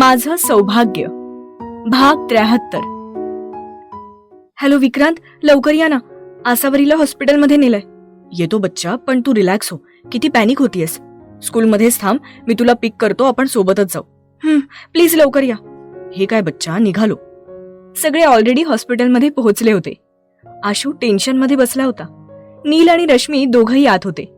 माझं सौभाग्य भाग 73. हॅलो विक्रांत, लवकर या ना. आसावरीला हॉस्पिटलमध्ये नेलंय. येतो बच्चा, पण तू रिलॅक्स हो. किती पॅनिक होतीयस. स्कूलमध्येच थांब, मी तुला पिक करतो, आपण सोबतच जाऊ. प्लीज लवकर या. हे काय बच्चा, निघालो. सगळे ऑलरेडी हॉस्पिटलमध्ये पोहोचले होते. आशू टेन्शनमध्ये बसला होता. नील आणि रश्मी दोघंही आत होते.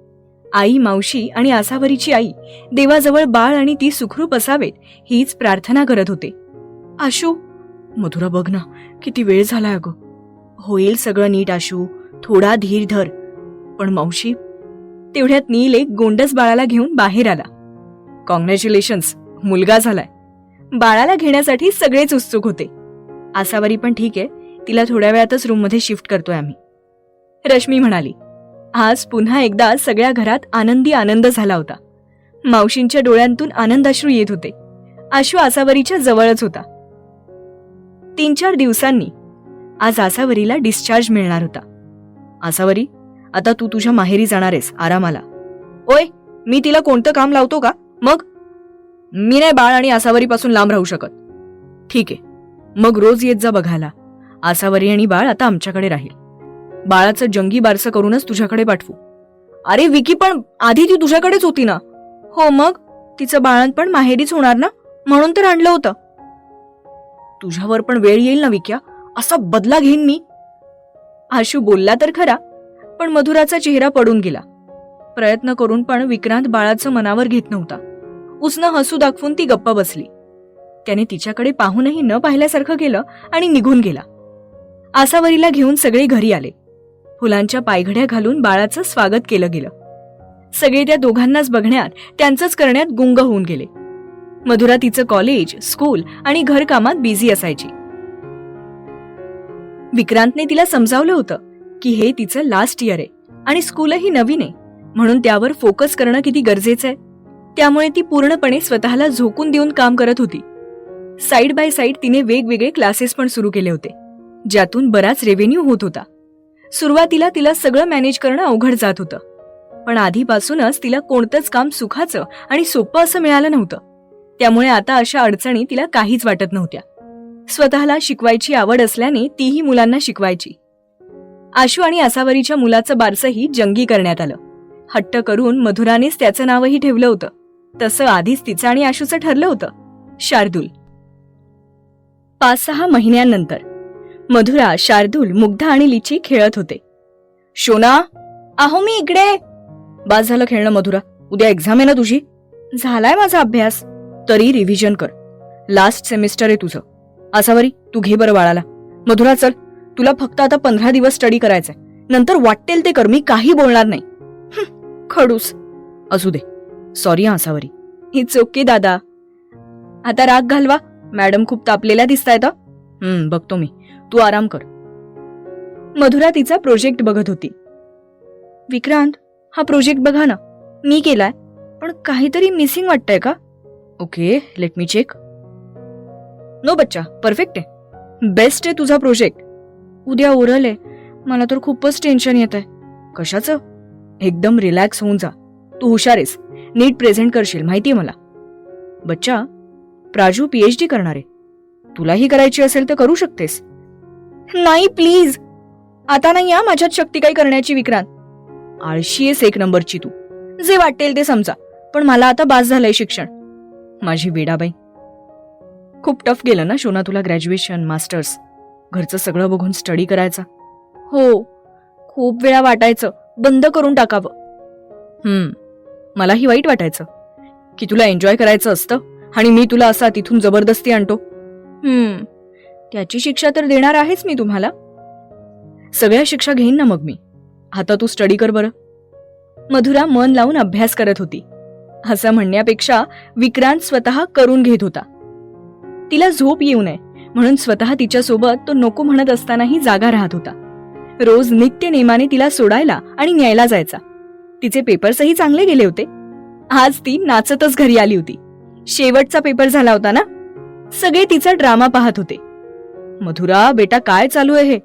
आई, मावशी आणि आसावरीची आई देवाजवळ बाळ आणि ती सुखरूप असावेत हीच प्रार्थना करत होते. आशू, मधुरा बघ ना, किती वेळ झालाय अगं. होईल सगळं नीट आशू, थोडा धीर धर. पण मावशी. तेवढ्यात नील एक गोंडस बाळाला घेऊन बाहेर आला. कॉंग्रॅच्युलेशन्स, मुलगा झालाय. बाळाला घेण्यासाठी सगळेच उत्सुक होते. आसावरी पण ठीक आहे, तिला थोड्या वेळातच रूममध्ये शिफ्ट करतोय आम्ही. रश्मी म्हणाली. आज पुन्हा एकदा सगळ्या घरात आनंदी आनंद झाला होता. मावशींच्या डोळ्यांतून आनंदाश्रू येत होते. आशू आसावरीच्या जवळच होता. 3-4 दिवसांनी आज आसावरीला डिस्चार्ज मिळणार होता. आसावरी, आता तू तुझ्या माहेरी जाणारेस आरामाला. ओय, मी तिला कोणतं काम लावतो का? मग मी नाही बाळ आणि आसावरीपासून लांब राहू शकत. ठीक आहे, मग रोज येत जा बघायला. आसावरी आणि बाळ आता आमच्याकडे राहील. बाळाचं जंगी बारसं करूनच तुझ्याकडे पाठवू. अरे विकी, पण आधी ती तुझ्याकडेच होती ना. हो, मग तिचं बाळणपण माहेरीच होणार ना, म्हणून तर आणलं होतं. तुझ्यावर पण वेळ येईल ना विक्या, असा बदला घेईन मी. आशू बोलला तर खरा, पण मधुराचा चेहरा पडून गेला. प्रयत्न करून पण विक्रांत बाळाचं मनावर घेत नव्हता. उसनं हसू दाखवून ती गप्प बसली. त्याने तिच्याकडे पाहूनही न पाहिल्यासारखं केलं आणि निघून गेला. आसावरीला घेऊन सगळे घरी आले. फुलांच्या पायघड्या घालून बाळाचं स्वागत केलं गेलं. सगळे त्या दोघांनाच बघण्यात, त्यांचंच करण्यात गुंग होऊन गेले. मधुरा तिचं कॉलेज, स्कूल आणि घरकामात बिझी असायची. विक्रांतने तिला समजावलं होतं की हे तिचं लास्ट इयर आहे आणि स्कूलही नवीन आहे, म्हणून त्यावर फोकस करणं किती गरजेचं आहे. त्यामुळे ती पूर्णपणे स्वतःला झोकून देऊन काम करत होती. साईड बाय साईड तिने वेगवेगळे क्लासेस पण सुरू केले होते, ज्यातून बराच रेव्हेन्यू होत होता. सुरुवातीला तिला सगळं मॅनेज करणं अवघड जात होतं, पण आधीपासूनच तिला कोणतंच काम सुखाचं आणि सोपं असं मिळालं नव्हतं. त्यामुळे आता अशा अडचणी तिला काहीच वाटत नव्हत्या. स्वतःला शिकवायची आवड असल्याने तीही मुलांना शिकवायची. आशू आणि आसावरीच्या मुलाचं बारसंही जंगी करण्यात आलं. हट्ट करून मधुरानेच त्याचं नावही ठेवलं होतं. तसं आधीच तिचं आणि आशूचं ठरलं होतं, शार्दूल. 5-6 महिन्यांनंतर मधुरा, शार्दूल, मुग्धा आणि लिची खेळत होते. शोना, आहो मी इकडे. बास झालं खेळणं मधुरा, उद्या एक्झाम आहे ना तुझी. झालाय माझा अभ्यास. तरी रिव्हिजन कर, लास्ट सेमिस्टर आहे तुझं. आसावरी, तू घे बरं बाळाला. मधुरा चल, तुला फक्त आता 15 दिवस स्टडी करायचंय, नंतर वाटेल ते कर, मी काही बोलणार नाही. खडूस. असू दे, सॉरी आसावरी. इट्स ओके दादा. आता राग घालवा, मॅडम खूप तापलेल्या दिसतायत. बघतो मी, तू आराम कर. मधुरा तिचा प्रोजेक्ट बघत होती. विक्रांत, हा प्रोजेक्ट बघा ना, मी केलाय, पण काहीतरी मिसिंग वाटतंय का? Okay, let me check. No बच्चा, परफेक्ट आहे, बेस्ट आहे तुझा प्रोजेक्ट. उद्या ओरल आहे, मला तर खूपच टेन्शन येत आहे. कशाचं? एकदम रिलॅक्स होऊन जा, तू हुशार आहेस, नीट प्रेझेंट करशील माहितीये मला. बच्चा, प्राजू PhD करणार आहे, तुलाही करायची असेल तर करू शकतेस. नाही प्लीज, आता नाही या माझ्यात शक्ती काही करण्याची. विक्रांत, आळशी आहेस एक नंबरची तू. जे वाटेल ते समजा, पण मला आता बास झालंय शिक्षण. माझी वेडाबाई. खूप टफ गेलं ना शोना तुला, ग्रॅज्युएशन, मास्टर्स, घरचं सगळं बघून स्टडी करायचा. हो, खूप वेळा वाटायचं बंद करून टाकावं. मलाही वाईट वाटायचं की तुला एन्जॉय करायचं असतं आणि मी तुला असा तिथून जबरदस्ती आणतो. त्याची शिक्षा तर देणार आहेच मी तुम्हाला. सगळ्या शिक्षा घेईन ना मग मी. आता तू स्टडी कर बरं. मधुरा मन लावून अभ्यास करत होती. असं म्हणण्यापेक्षा विक्रांत स्वतः करून घेत होता. तिला झोप येऊ नये म्हणून स्वतः तिच्यासोबत तो नको म्हणत असतानाही जागा राहत होता. रोज नित्य नेमाने तिला सोडायला आणि न्यायला जायचा. तिचे पेपर्सही चांगले गेले होते. आज ती नाचतच घरी आली होती. शेवटचा पेपर झाला होता ना. सगळे तिचा ड्रामा पाहत होते. मधुरा बेटा, काय चालू आहे हे?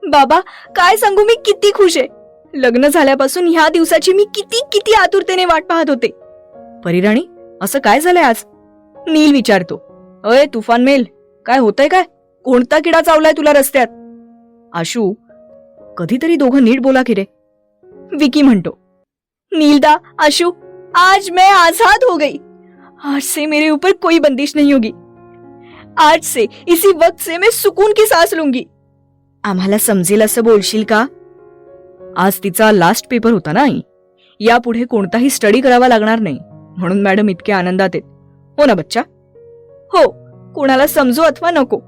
बाबा, काय सांगू, मी किती खुश आहे. लग्न झाल्यापासून ह्या दिवसाची मी किती किती आतुरतेने वाट पाहत होते. परिराणी, असं काय झालंय आज? नील विचारतो. अय तुफान मेल, काय होतंय काय? कोणता किडा चावलाय तुला रस्त्यात? आशू, कधीतरी दोघं नीट बोला की रे. विकी म्हणतो, नीलदा, आशू, आज मैं आजाद हो गई. आज से मेरे ऊपर कोई बंदिश नहीं होगी. आज से इसी वक्त से मैं सुकून की सांस लूंगी. आम्हाला समजेल असं बोलशील का? आज तिचा लास्ट पेपर होता ना आई. यापुढे कोणताही स्टडी करावा लागणार नाही म्हणून मॅडम इतक्या आनंदात आहेत. हो ना बच्चा? हो, कोणाला समजो अथवा नको,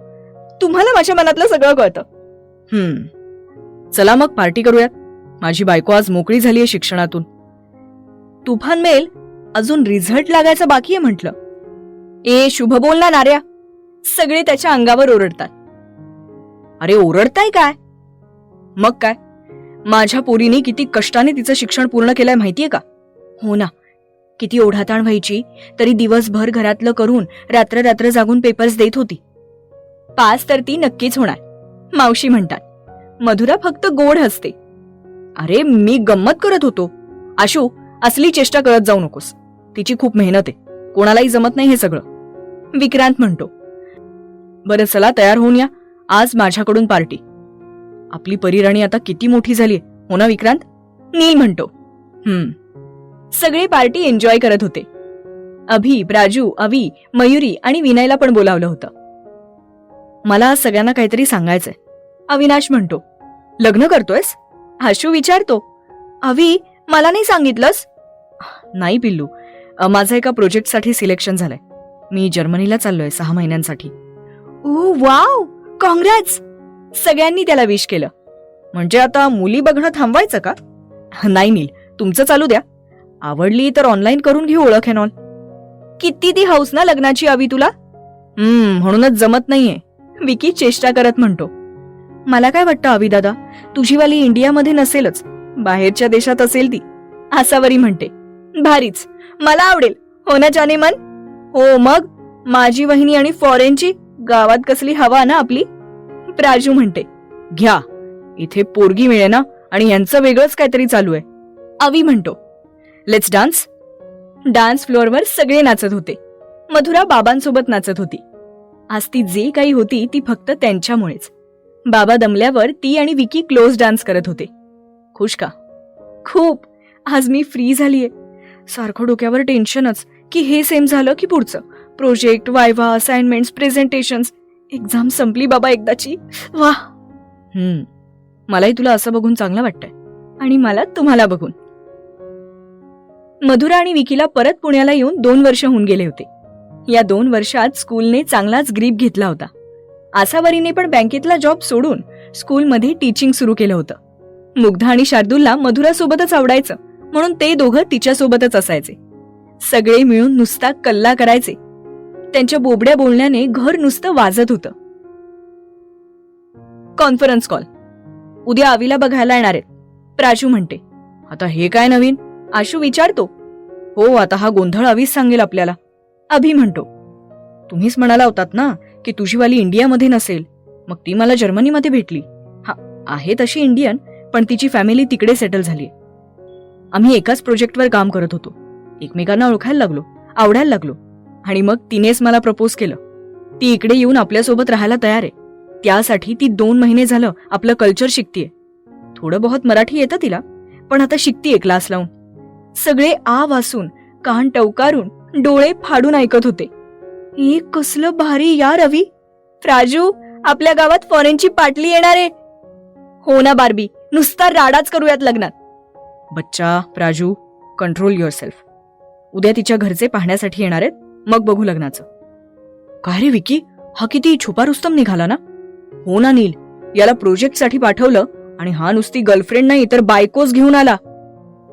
तुम्हाला माझ्या मनातलं सगळं कळतं. चला मग पार्टी करूयात. माझी बायको आज मोकळी झालीये शिक्षणातून. तुफान मेल, अजून रिझल्ट लागायचा बाकी आहे म्हटलं. ए शुभ बोल ना नार्या. सगळे त्याच्या अंगावर ओरडतात. अरे ओरडताय काय? मग काय, माझ्या पोरीने किती कष्टाने तिचं शिक्षण पूर्ण केलंय माहितीये का? हो ना, किती ओढाताण व्हायची तरी दिवसभर घरातलं करून रात्र रात्र जागून पेपर्स देत होती. पास तर ती नक्कीच होणार, मावशी म्हणतात. मधुरा फक्त गोड हसते. अरे मी गंमत करत होतो. आशू, असली चेष्टा करत जाऊ नकोस. तिची खूप मेहनत आहे, कोणालाही जमत नाही हे सगळं. विक्रांत म्हणतो. बरं चला तयार होऊन या, आज माझ्याकडून पार्टी. आपली परिराणी आता किती मोठी झालीय, हो ना विक्रांत? नील म्हणतो. सगळे पार्टी एन्जॉय करत होते. अभि, प्राजू, अवी, मयुरी आणि विनयला पण बोलावलं होतं. मला आज सगळ्यांना काहीतरी सांगायचंय. अविनाश म्हणतो. लग्न करतोयस? आशू विचारतो. अवी, मला नाही सांगितलंस? नाही पिल्लू, माझं एका प्रोजेक्टसाठी सिलेक्शन झालंय. मी जर्मनीला चाललोय 6 महिन्यांसाठी. ओ वाव, कॉंग्रॅट्स. सगळ्यांनी त्याला विश केलं. म्हणजे आता मुली बघणं थांबवायचं का? नाही नील, तुमचं चालू द्या. आवडली तर ऑनलाईन करून घेऊ ओळख एन ऑल. किती ती हौस ना लग्नाची अवी तुला. म्हणूनच जमत नाहीये, विकी चेष्टा करत म्हणतो. मला काय वाटतं अवी दादा, तुझीवाली इंडियामध्ये नसेलच, बाहेरच्या देशात असेल ती. आसावरी म्हणते. भारीच, मला आवडेल. हो ना जाने मन? हो मग, माझी वहिनी आणि फॉरेनची गावात कसली हवा ना आपली. प्राजू म्हणते. घ्या, इथे पोरगी मिळे ना आणि यांचं वेगळंच काहीतरी चालू आहे. अवी म्हणतो. Let's dance. डान्स फ्लोअरवर सगळे नाचत होते. मधुरा बाबांसोबत नाचत होती. आज ती जे काही होती ती फक्त त्यांच्यामुळेच. बाबा दमल्यावर ती आणि विकी क्लोज डान्स करत होते. खुश का? खूप. आज मी फ्री झालीये. सारखं डोक्यावर टेन्शनच की हे सेम झालं की पुढचं project, viva, assignments, presentations. Exam संपली बाबा एकदाची. वाह. मलाही तुला असं बघून चांगलं वाटतंय आणि मला तुम्हाला बघून. मधुरा आणि विकीला परत पुण्याला येऊन 2 वर्ष होऊन गेले होते. या 2 वर्षात स्कूलने चांगलाच ग्रीप घेतला होता. आसावरीने पण बँकेतला जॉब सोडून स्कूलमध्ये टीचिंग सुरू केलं होतं. मुग्धा आणि शार्दूलला मधुरासोबतच आवडायचं म्हणून ते दोघं तिच्यासोबतच असायचे. सगळे मिळून नुसता कल्ला करायचे. त्यांच्या बोबड्या बोलण्याने घर नुसतं वाजत होतं. Conference call. उद्या अवीला बघायला येणार आहेत, प्राजू म्हणते. आता हे काय नवीन? आशू विचारतो. हो, आता हा गोंधळ अवीच सांगेल आपल्याला, अभि म्हणतो. तुम्हीच म्हणाला होतात ना की तुझीवाली इंडियामध्ये नसेल, मग ती मला जर्मनीमध्ये भेटली. हा, आहे तशी इंडियन, पण तिची फॅमिली तिकडे सेटल झाली. आम्ही एकाच प्रोजेक्टवर काम करत होतो. एकमेकांना ओळखायला लागलो, आवडायला लागलो आणि मग तिनेच मला प्रपोज केलं. ती इकडे येऊन आपल्यासोबत राहायला तयार आहे. त्यासाठी ती 2 महिने झालं आपलं कल्चर शिकतीये. थोडं बहुत मराठी येतं तिला, पण आता शिकतीये क्लास लावून. सगळे आ वासून, कान टवकारून, डोळे फाडून ऐकत होते. हे कसलं भारी यार रवी. प्राजू, आपल्या गावात फॉरेनची पाटली येणार आहे. हो ना बार्बी, नुसता राडाच करूयात लग्नात. बच्चा, प्राजू, कंट्रोल युअरसेल्फ. उद्या तिच्या घरचे पाहण्यासाठी येणार आहेत, मग बघू लग्नाचं. काय रे विकी, हा किती छुपा रुस्तम निघाला ना. हो ना नील, याला प्रोजेक्टसाठी पाठवलं आणि हा नुसती गर्लफ्रेंड नाही तर बायकोच घेऊन आला.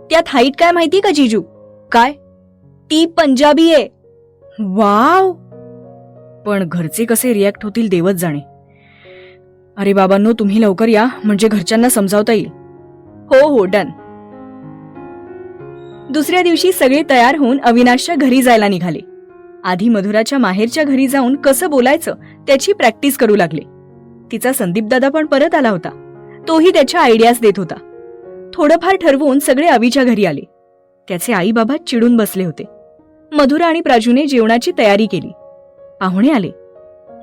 त्यात हाईट काय माहिती का जीजू? काय? ती पंजाबी आहे. वाव. पण घरचे कसे रिॲक्ट होतील देवच जाणे. अरे बाबांनो, तुम्ही लवकर या म्हणजे घरच्यांना समजावता येईल. हो हो, डन. दुसऱ्या दिवशी सगळे तयार होऊन अविनाशच्या घरी जायला निघाले. आधी मधुराच्या माहेरच्या घरी जाऊन कसं बोलायचं त्याची प्रॅक्टिस करू लागले. तिचा संदीप दादा पण परत आला होता. तोही त्याच्या आयडियाज देत होता. थोडंफार ठरवून सगळे अवीच्या घरी आले. त्याचे आई बाबा चिडून बसले होते. मधुरा आणि प्राजूने जेवणाची तयारी केली. पाहुणे आले.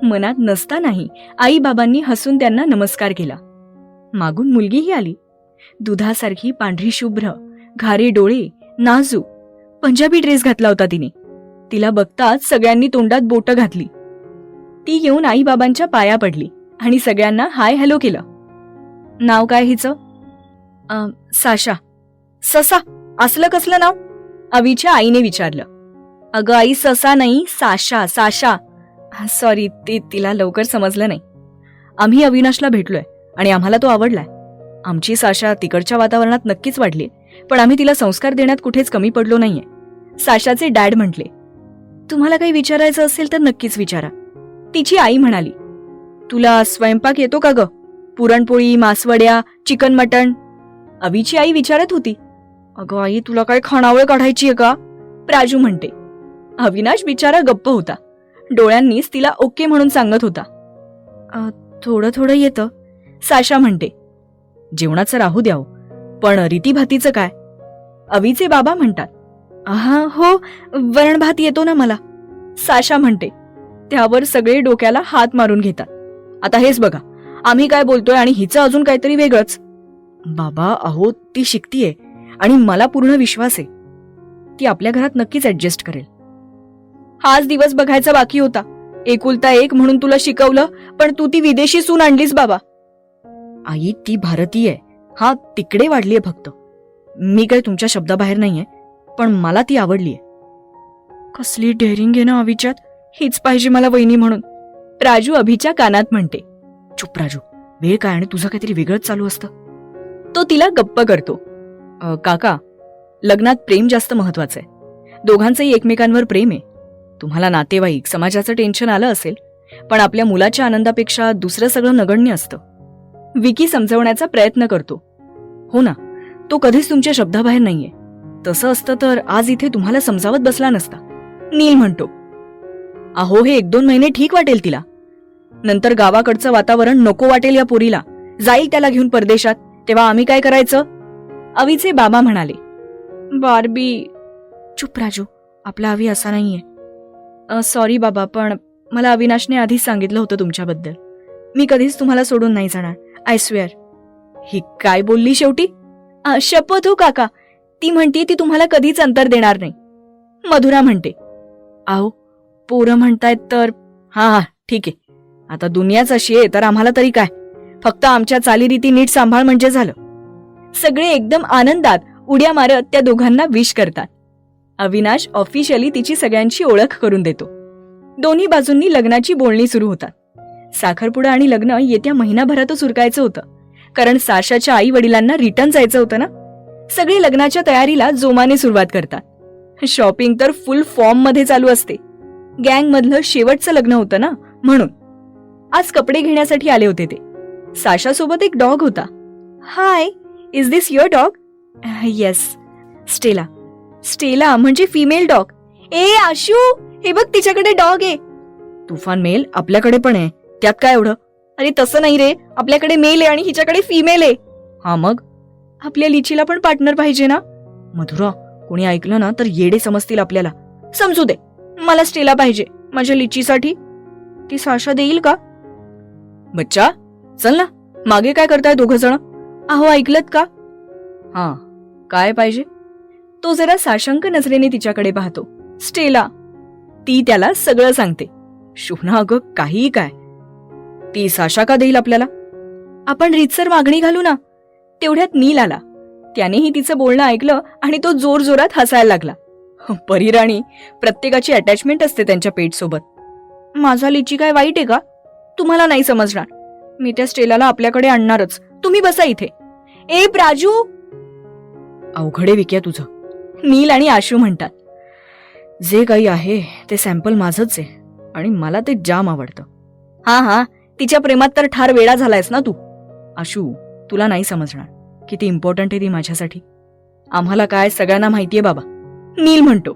मनात नसतानाही आई बाबांनी हसून त्यांना नमस्कार केला. मागून मुलगीही आली. दुधासारखी पांढरी शुभ्र, घारे डोळे, नाजूक पंजाबी ड्रेस घातला होता तिने. तिला बघताच सगळ्यांनी तोंडात बोटं घातली. ती येऊन आई बाबांच्या पाया पडली आणि सगळ्यांना हाय हॅलो केलं. नाव काय हिचं? साशा. ससा असलं कसलं नाव? अवीच्या आईने विचारलं. अगं आई, ससा नाही, साशा. साशा. सॉरी, ते तिला लवकर समजलं नाही. आम्ही अविनाशला भेटलोय आणि आम्हाला तो आवडलाय. आमची साशा तिकडच्या वातावरणात नक्कीच वाढली, पण आम्ही तिला संस्कार देण्यात कुठेच कमी पडलो नाहीये. साशाचे डॅड म्हटले. तुम्हाला काही विचारायचं असेल तर नक्कीच विचारा. तिची आई म्हणाली. तुला स्वयंपाक येतो का ग? पुरणपोळी, मासवड्या, चिकन मटण? अवीची आई विचारत होती. अगं आई, तुला काय खाणावळ काढायची आहे का? प्राजू म्हणते. अविनाश बिचारा गप्प होता. डोळ्यांनीच तिला ओके म्हणून सांगत होता. थोडं थोडं येतं, साशा म्हणते. जेवणाचं राहू द्याव, पण रीतीभातीचं काय? अवीचे बाबा म्हणतात. हो, वरण भात येतो ना मला, साशा म्हणते. त्यावर सगळे डोक्याला हात मारून घेतात. आता हेच बघा, आम्ही काय बोलतोय आणि हिचं अजून काहीतरी वेगळंच. बाबा अहो, ती शिकतीये आणि मला पूर्ण विश्वास आहे ती आपल्या घरात नक्कीच ऍडजस्ट करेल. हाच दिवस बघायचा बाकी होता. एकुलता एक म्हणून तुला शिकवलं, पण तू ती विदेशी सून आणलीस बाबा. आई, ती भारतीय आहे. हा, तिकडे वाढलीये फक्त. मी काय तुमच्या शब्दाबाहेर नाहीये, पण मला ती आवडलीये. कसली डेअरिंग आहे ना अभिच्यात. हीच पाहिजे मला वहिनी म्हणून, राजू अभिच्या कानात म्हणते. चुप राजू, वेळ काय आणि तुझं काहीतरी वेगळंच चालू असतं. तो तिला गप्प करतो. काका, लग्नात प्रेम जास्त महत्वाचं आहे. दोघांचंही एकमेकांवर प्रेम आहे. तुम्हाला नातेवाईक, समाजाचं टेन्शन आलं असेल, पण आपल्या मुलाच्या आनंदापेक्षा दुसरं सगळं नगण्य असतं. विकी समजवण्याचा प्रयत्न करतो. हो ना, तो कधीच तुमच्या शब्दाबाहेर नाहीये. तसं असतं तर आज इथे तुम्हाला समजावत बसला नसता. नील म्हणतो. अहो, हे 1-2 महिने ठीक वाटेल तिला, नंतर गावाकडचं वातावरण नको वाटेल या पोरीला. जाईल त्याला घेऊन परदेशात, तेव्हा आम्ही काय करायचं? अवीचे बाबा म्हणाले. बार्बी. चुप राजू, आपला अवी असा नाहीये. सॉरी बाबा, पण मला अविनाशने आधीच सांगितलं होतं तुमच्याबद्दल. मी कधीच तुम्हाला सोडून नाही जाणार, आय स्वेअर. ही काय बोलली शेवटी? शपथ हो काका, ती म्हणते ती तुम्हाला कधीच अंतर देणार नाही. मधुरा म्हणते. आहो, पोरं म्हणतायत तर हा ठीक आहे. आता दुनियाच अशी आहे तर आम्हाला तरी काय, फक्त आमच्या चालीरीती नीट सांभाळ म्हणजे झालं. सगळे एकदम आनंदात उड्या मारत त्या दोघांना विश करतात. अविनाश ऑफिशियली तिची सगळ्यांची ओळख करून देतो. दोन्ही बाजूंनी लग्नाची बोलणी सुरू होतात. साखरपुडा आणि लग्न येत्या महिनाभरातच उरकायचं होतं, कारण साशाच्या आई वडिलांना रिटर्न जायचं होतं ना. सगळे लग्नाच्या तयारीला जोमाने सुरुवात करतात. शॉपिंग तर फुल फॉर्म मध्ये चालू असते. गँग मधलं शेवटचं लग्न होतं ना, म्हणून आज कपडे घेण्यासाठी आले होते ते. साशा सोबत एक डॉग होता. Hi, is this your dog? Yes, Stella. Stella म्हणजे फिमेल डॉग. ए आशू, हे बघ तिच्याकडे डॉग आहे. तुफान मेल आपल्याकडे पण आहे, त्यात काय एवढं? अरे तसं नाही रे, आपल्याकडे मेल आहे आणि हिच्याकडे फिमेल आहे. हा मग? आपल्या लिचीला पण पार्टनर पाहिजे ना. मधुरा, कोणी ऐकलं ना तर येडे समजतील आपल्याला. समजू दे, मला स्टेला पाहिजे माझ्या लिचीसाठी. ती साशा देईल का? बच्चा, चल ना, मागे काय करताय दोघं जण? अहो, ऐकलत का? हा, काय पाहिजे? तो जरा साशंक नजरेने तिच्याकडे पाहतो. स्टेला. ती त्याला सगळं सांगते. शोना अगं, काहीही काय. ती साशा का देईल आपल्याला? आपण रीतसर मागणी घालू ना. तेवढ्यात नील आला. त्यानेही तिचं बोलणं ऐकलं आणि तो जोरजोरात हसायला लागला. परिराणी, प्रत्येकाची अटॅचमेंट असते त्यांच्या पेटसोबत. माझा लिची काय वाईट आहे का? तुम्हाला नाही समजणार. मी त्या स्टेलाला आपल्याकडे आणणारच. तुम्ही बसा इथे. ए प्राजू. अवघडे विक्या तुझं, नील आणि आशू म्हणतात. जे काही आहे ते सॅम्पल माझंच आहे आणि मला ते जाम आवडतं. हा, तिच्या प्रेमात तर ठार वेडा झालायस ना तू. आशू, तुला नाही समजणार किती इम्पॉर्टंट आहे ती माझ्यासाठी. आम्हाला काय सगळ्यांना माहितीये बाबा, नील म्हणतो.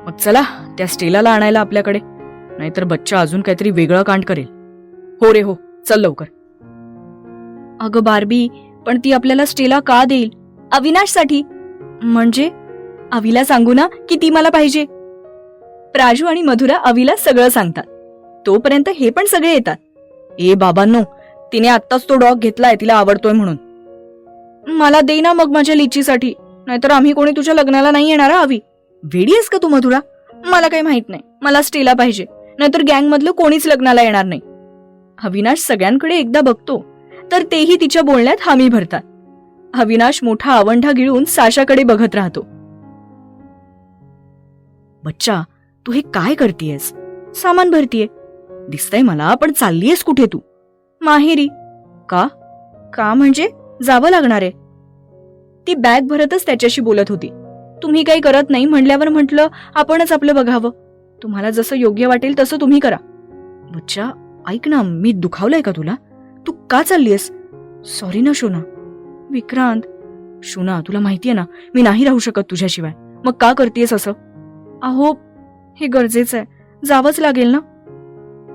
मग चला त्या स्टेलाला आणायला आपल्याकडे, नाहीतर बच्चा अजून काहीतरी वेगळं कांड करेल. हो रे हो, चल लवकर. अगं बार्बी, पण ती आपल्याला स्टेला का देईल? अविनाशसाठी. म्हणजे अवीला सांगू ना की ती मला पाहिजे. प्राजू आणि मधुरा अवीला सगळं सांगतात. तोपर्यंत हे पण सगळे येतात. ए बाबांनो, तिने आत्ताच तो डॉग घेतलाय, तिला आवडतोय म्हणून. मला दे ना मग माझ्या लिचीसाठी, नाहीतर आम्ही कोणी तुझ्या लग्नाला नाही येणार हवी. वेडी आहेस का तू मधुरा? मला काही माहित नाही, मला स्टेला पाहिजे, नाहीतर गँग मधलं कोणीच लग्नाला येणार नाही. अविनाश सगळ्यांकडे एकदा बघतो तर तेही तिच्या बोलण्यात हामी भरतात. अविनाश मोठा आवंढा गिळून साशाकडे बघत राहतो. बच्चा, तू हे काय करतेयस? सामान भरतीये. दिसतंय मला, पण चाललीयस कुठे तू? माहेरी. का? का म्हणजे जावं लागणार आहे. ती बॅग भरतच त्याच्याशी बोलत होती. तुम्ही काही करत नाही म्हणल्यावर म्हटलं आपणच आपलं बघावं. तुम्हाला जसं योग्य वाटेल तसं तुम्ही करा. बच्चा ऐक ना, मी दुखावलंय का तुला? तू का चाललीयस? सॉरी ना शोना. विक्रांत. शोना, तुला माहितीये ना मी नाही राहू शकत तुझ्याशिवाय. मग का करतेयस असं? अहो, हे गरजेचं आहे, जावंच लागेल ना.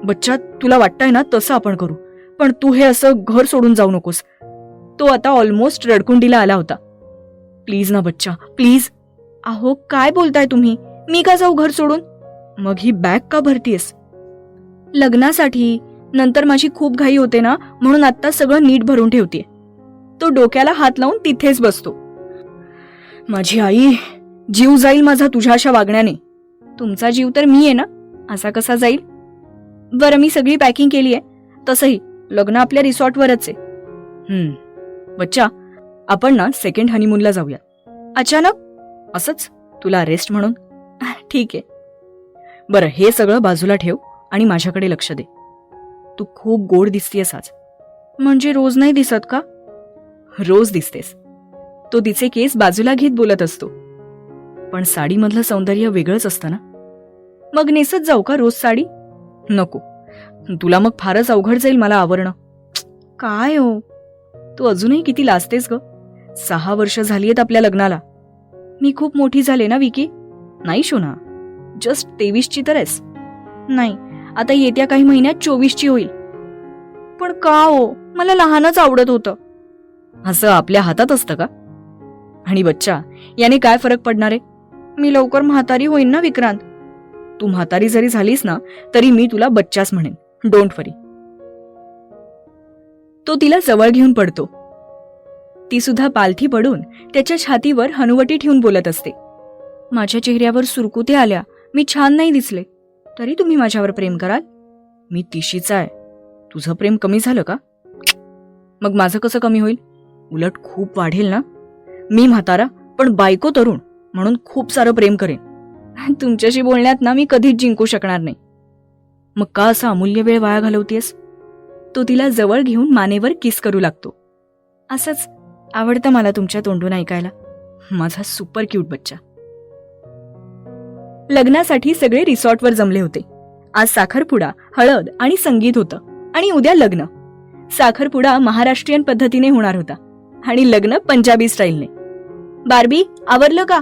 बच्चा, तुला वाटतंय ना तसं आपण करू, पण तू हे असं घर सोडून जाऊ नकोस. तो आता ऑलमोस्ट रडकुंडीला आला होता. प्लीज ना बच्चा, प्लीज. अहो काय बोलताय तुम्ही? मी का जाऊ घर सोडून? मग ही बॅग का भरतीयस? लग्नासाठी. नंतर माझी खूप घाई होते ना, म्हणून आता सगळं नीट भरून ठेवतेय. तो डोक्याला हात लावून तिथेच बसतो. माझी आई, जीव जाईल माझा तुझ्या अशा वागण्याने. तुमचा जीव तर मी आहे ना, असा कसा जाईल? बरं, मी सगळी पॅकिंग केली आहे. तसंही लग्न आपल्या रिसॉर्टवरच आहे. बच्चा, आपण ना सेकंड हनीमूनला जाऊया. अचानक? असंच तुला रेस्ट म्हणून? ठीक आहे. बरं, हे सगळं बाजूला ठेव आणि माझ्याकडे लक्ष दे. तू खूप गोड दिसतेस आज. म्हणजे रोज नाही दिसत का? रोज दिसतेस. तो तिचे केस बाजूला घेत बोलत असतो. पण साडीमधलं सौंदर्य वेगळंच असतं ना. मग नेसत जाऊ का रोज साडी? नको, तुला मग फारच अवघड जाईल मला आवरणं. काय हो, तू अजूनही किती लाजतेस ग. 6 वर्ष झाली आहेत आपल्या लग्नाला. मी खूप मोठी झाले ना विकी? नाही शोना, जस्ट 23ची तर आहेस. नाही, आता येत्या काही महिन्यात 24ची होईल. पण का हो, मला लहानच आवडत होतं. असं आपल्या हातात असतं का? आणि बच्चा, याने काय फरक पडणार आहे? मी लवकर म्हातारी होईन ना विक्रांत. तू म्हातारी जरी झालीस ना तरी मी तुला बच्चाच म्हणेन. डोंट वरी. तो तिला जवळ घेऊन पडतो. ती सुद्धा पालथी पडून त्याच्या छातीवर हनुवटी ठेवून बोलत असते. माझ्या चेहऱ्यावर सुरकुते आल्या, मी छान नाही दिसले, तरी तुम्ही माझ्यावर प्रेम कराल? मी तिशीचा आहे. तुझं प्रेम कमी झालं का? मग माझं कसं कमी होईल? उलट खूप वाढेल ना. मी म्हातारा पण बायको तरुण, म्हणून खूप सारं प्रेम करेन. तुमच्याशी बोलण्यात ना मी कधीच जिंकू शकणार नाही. मग का असा अमूल्य वेळ वाया घालवतेस? तो तिला जवळ घेऊन मानेवर किस करू लागतो. असंच आवडतं मला तुमच्या तोंडून ऐकायला, माझा सुपर क्यूट बच्चा. लग्नासाठी सगळे रिसॉर्टवर जमले होते. आज साखरपुडा, हळद आणि संगीत होतं आणि उद्या लग्न. साखरपुडा महाराष्ट्रीयन पद्धतीने होणार होता आणि लग्न पंजाबी स्टाईलने. बार्बी, आवरलं का?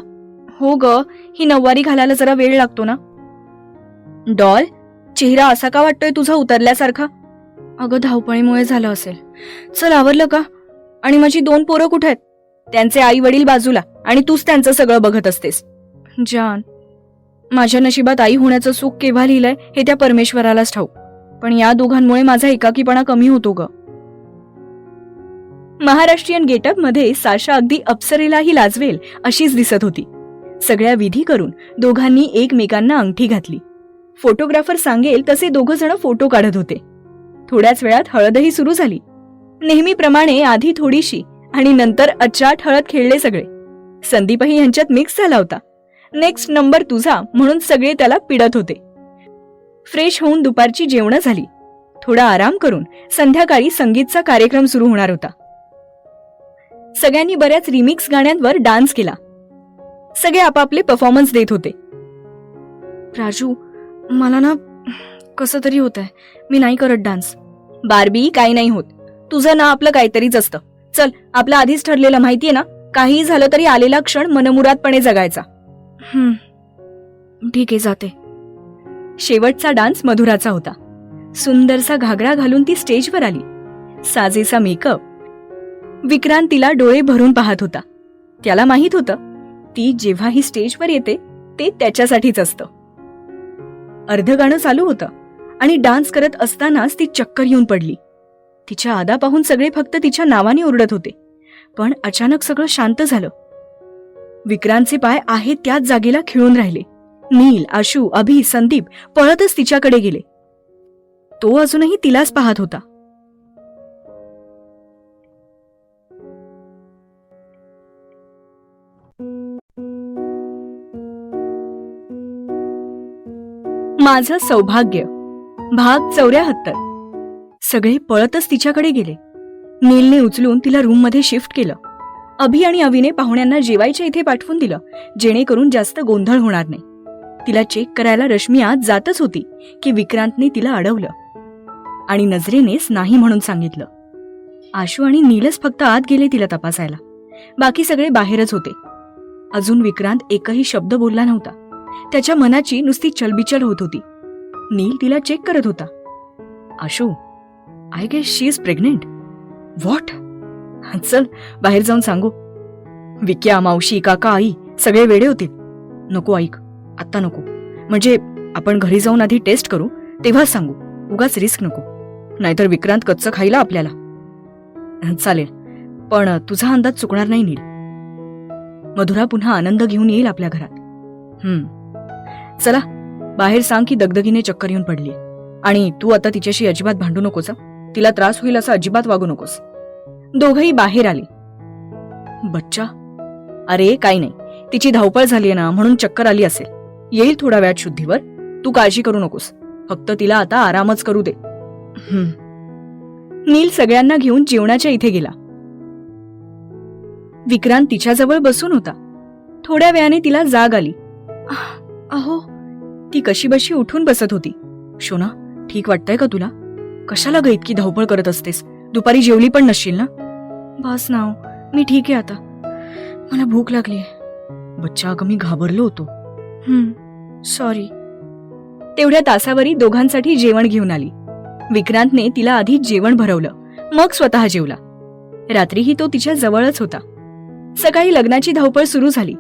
हो ग, ही नऊवारी घालायला जरा वेळ लागतो ना. डॉल, चेहरा असा का वाटतोय तुझा उतरल्यासारखा? अगं धावपळीमुळे झालं असेल. चल, आवरलं का? आणि माझी 2 पोरं कुठे आहेत? त्यांचे आई वडील बाजूला आणि तूच त्यांचं सगळं बघत असतेस. जान, माझ्या नशिबात आई होण्याचं सुख केव्हा लिहिलंय हे त्या परमेश्वरालाच ठाऊक, पण या दोघांमुळे माझा एकाकीपणा कमी होतो ग. महाराष्ट्रीयन गेटअप मध्ये साशा अगदी अप्सरेलाही लाजवेल अशीच दिसत होती. सगळ्या विधी करून दोघांनी एकमेकांना अंगठी घातली. फोटोग्राफर सांगेल तसे दोघं जण फोटो काढत होते. थोड्याच वेळात हळदही सुरू झाली. नेहमीप्रमाणे आधी थोडीशी आणि नंतर अचाट हळद खेळले सगळे. संदीपही यांच्यात मिक्स झाला होता. नेक्स्ट नंबर तुझा म्हणून सगळे त्याला पिडत होते. फ्रेश होऊन दुपारची जेवणं झाली. थोडा आराम करून संध्याकाळी संगीतचा कार्यक्रम सुरू होणार होता. सगळ्यांनी बऱ्याच रिमिक्स गाण्यांवर डान्स केला. सगळे आपापले परफॉर्मन्स देत होते. राजू, मला ना कसं तरी होत आहे, मी नाही करत डान्स. बार्बी, काही नाही होत, तुझं ना आपलं काहीतरीच असतं. चल, आपलं आधीच ठरलेलं माहितीये ना, काही झालं तरी आलेला क्षण मनमुरादपणे जगायचा. ठीक आहे, जाते. शेवटचा डान्स मधुराचा होता. सुंदरसा घागरा घालून ती स्टेजवर आली. साजेसा मेकअप. विक्रांत तिला डोळे भरून पाहत होता. त्याला माहित होतं ती जेव्हा ही स्टेजवर येते ते त्याच्यासाठीच असतं. अर्ध गाणं चालू होतं आणि डान्स करत असतानाच ती चक्कर येऊन पडली. तिच्या आदा पाहून सगळे फक्त तिच्या नावाने ओरडत होते. पण अचानक सगळं शांत झालं. विक्रांतचे पाय आहेत त्याच जागेला खिळून राहिले. नील, आशू, अभि, संदीप पळतच तिच्याकडे गेले. तो अजूनही तिलाच पाहत होता. माझं सौभाग्य भाग 74. सगळे पळतच तिच्याकडे गेले. नीलने उचलून तिला रूममध्ये शिफ्ट केलं. अभि आणि अविने पाहुण्यांना जेवायच्या इथे पाठवून दिलं, जेणेकरून जास्त गोंधळ होणार नाही. तिला चेक करायला रश्मी आत जातच होती की विक्रांतने तिला अडवलं आणि नजरेनेच नाही म्हणून सांगितलं. आशू आणि नीलच फक्त आत गेले तिला तपासायला. बाकी सगळे बाहेरच होते. अजून विक्रांत एकही शब्द बोलला नव्हता. त्याच्या मनाची नुसती चलबिचल होत होती. नील तिला चेक करत होता. Ashu, I guess she is pregnant. What? चल बाहेर जाऊन सांगू. विक्या, मावशी, काका, आई सगळे वेडे होतील. नको ऐक, आत्ता नको. म्हणजे आपण घरी जाऊन आधी टेस्ट करू, तेव्हाच सांगू. उगाच रिस्क नको, नाहीतर विक्रांत कच्चं खायला आपल्याला. चालेल, पण तुझा अंदाज चुकणार नाही नील. मधुरा पुन्हा आनंद घेऊन येईल आपल्या घरात. चला बाहेर सांग की दगदगीने चक्कर येऊन पडली. आणि तू आता तिच्याशी अजिबात भांडू नकोस. तिला त्रास होईल असं अजिबात वागू नकोस. दोघही बाहेर आले. बच्चा? अरे काही नाही, तिची धावपळ झालीये ना, म्हणून चक्कर आली असेल. येईल थोड्या वेळात शुद्धीवर. तू काळजी करू नकोस. फक्त तिला आता आरामच करू दे. नील सगळ्यांना घेऊन जेवणाच्या इथे गेला. विक्रांत तिच्याजवळ बसून होता. थोड्या वेळाने तिला जाग आली. अहो, ती कशीबशी उठून बसत होती. शोना, ठीक वाटतंय का तुला? कशाला ग इतकी धावपळ करत असतेस? दुपारी जेवली पण नसशील ना? बस ना, मी ठीक आहे आता. मला भूक लागली. बच्चा, अगं मी घाबरलो होतो. सॉरी. तेवढ्या तासावरी दोघांसाठी जेवण घेऊन आली. विक्रांतने तिला आधी जेवण भरवलं, मग स्वतः जेवला. रात्रीही तो तिच्या जवळच होता. सकाळी लग्नाची धावपळ सुरू झाली.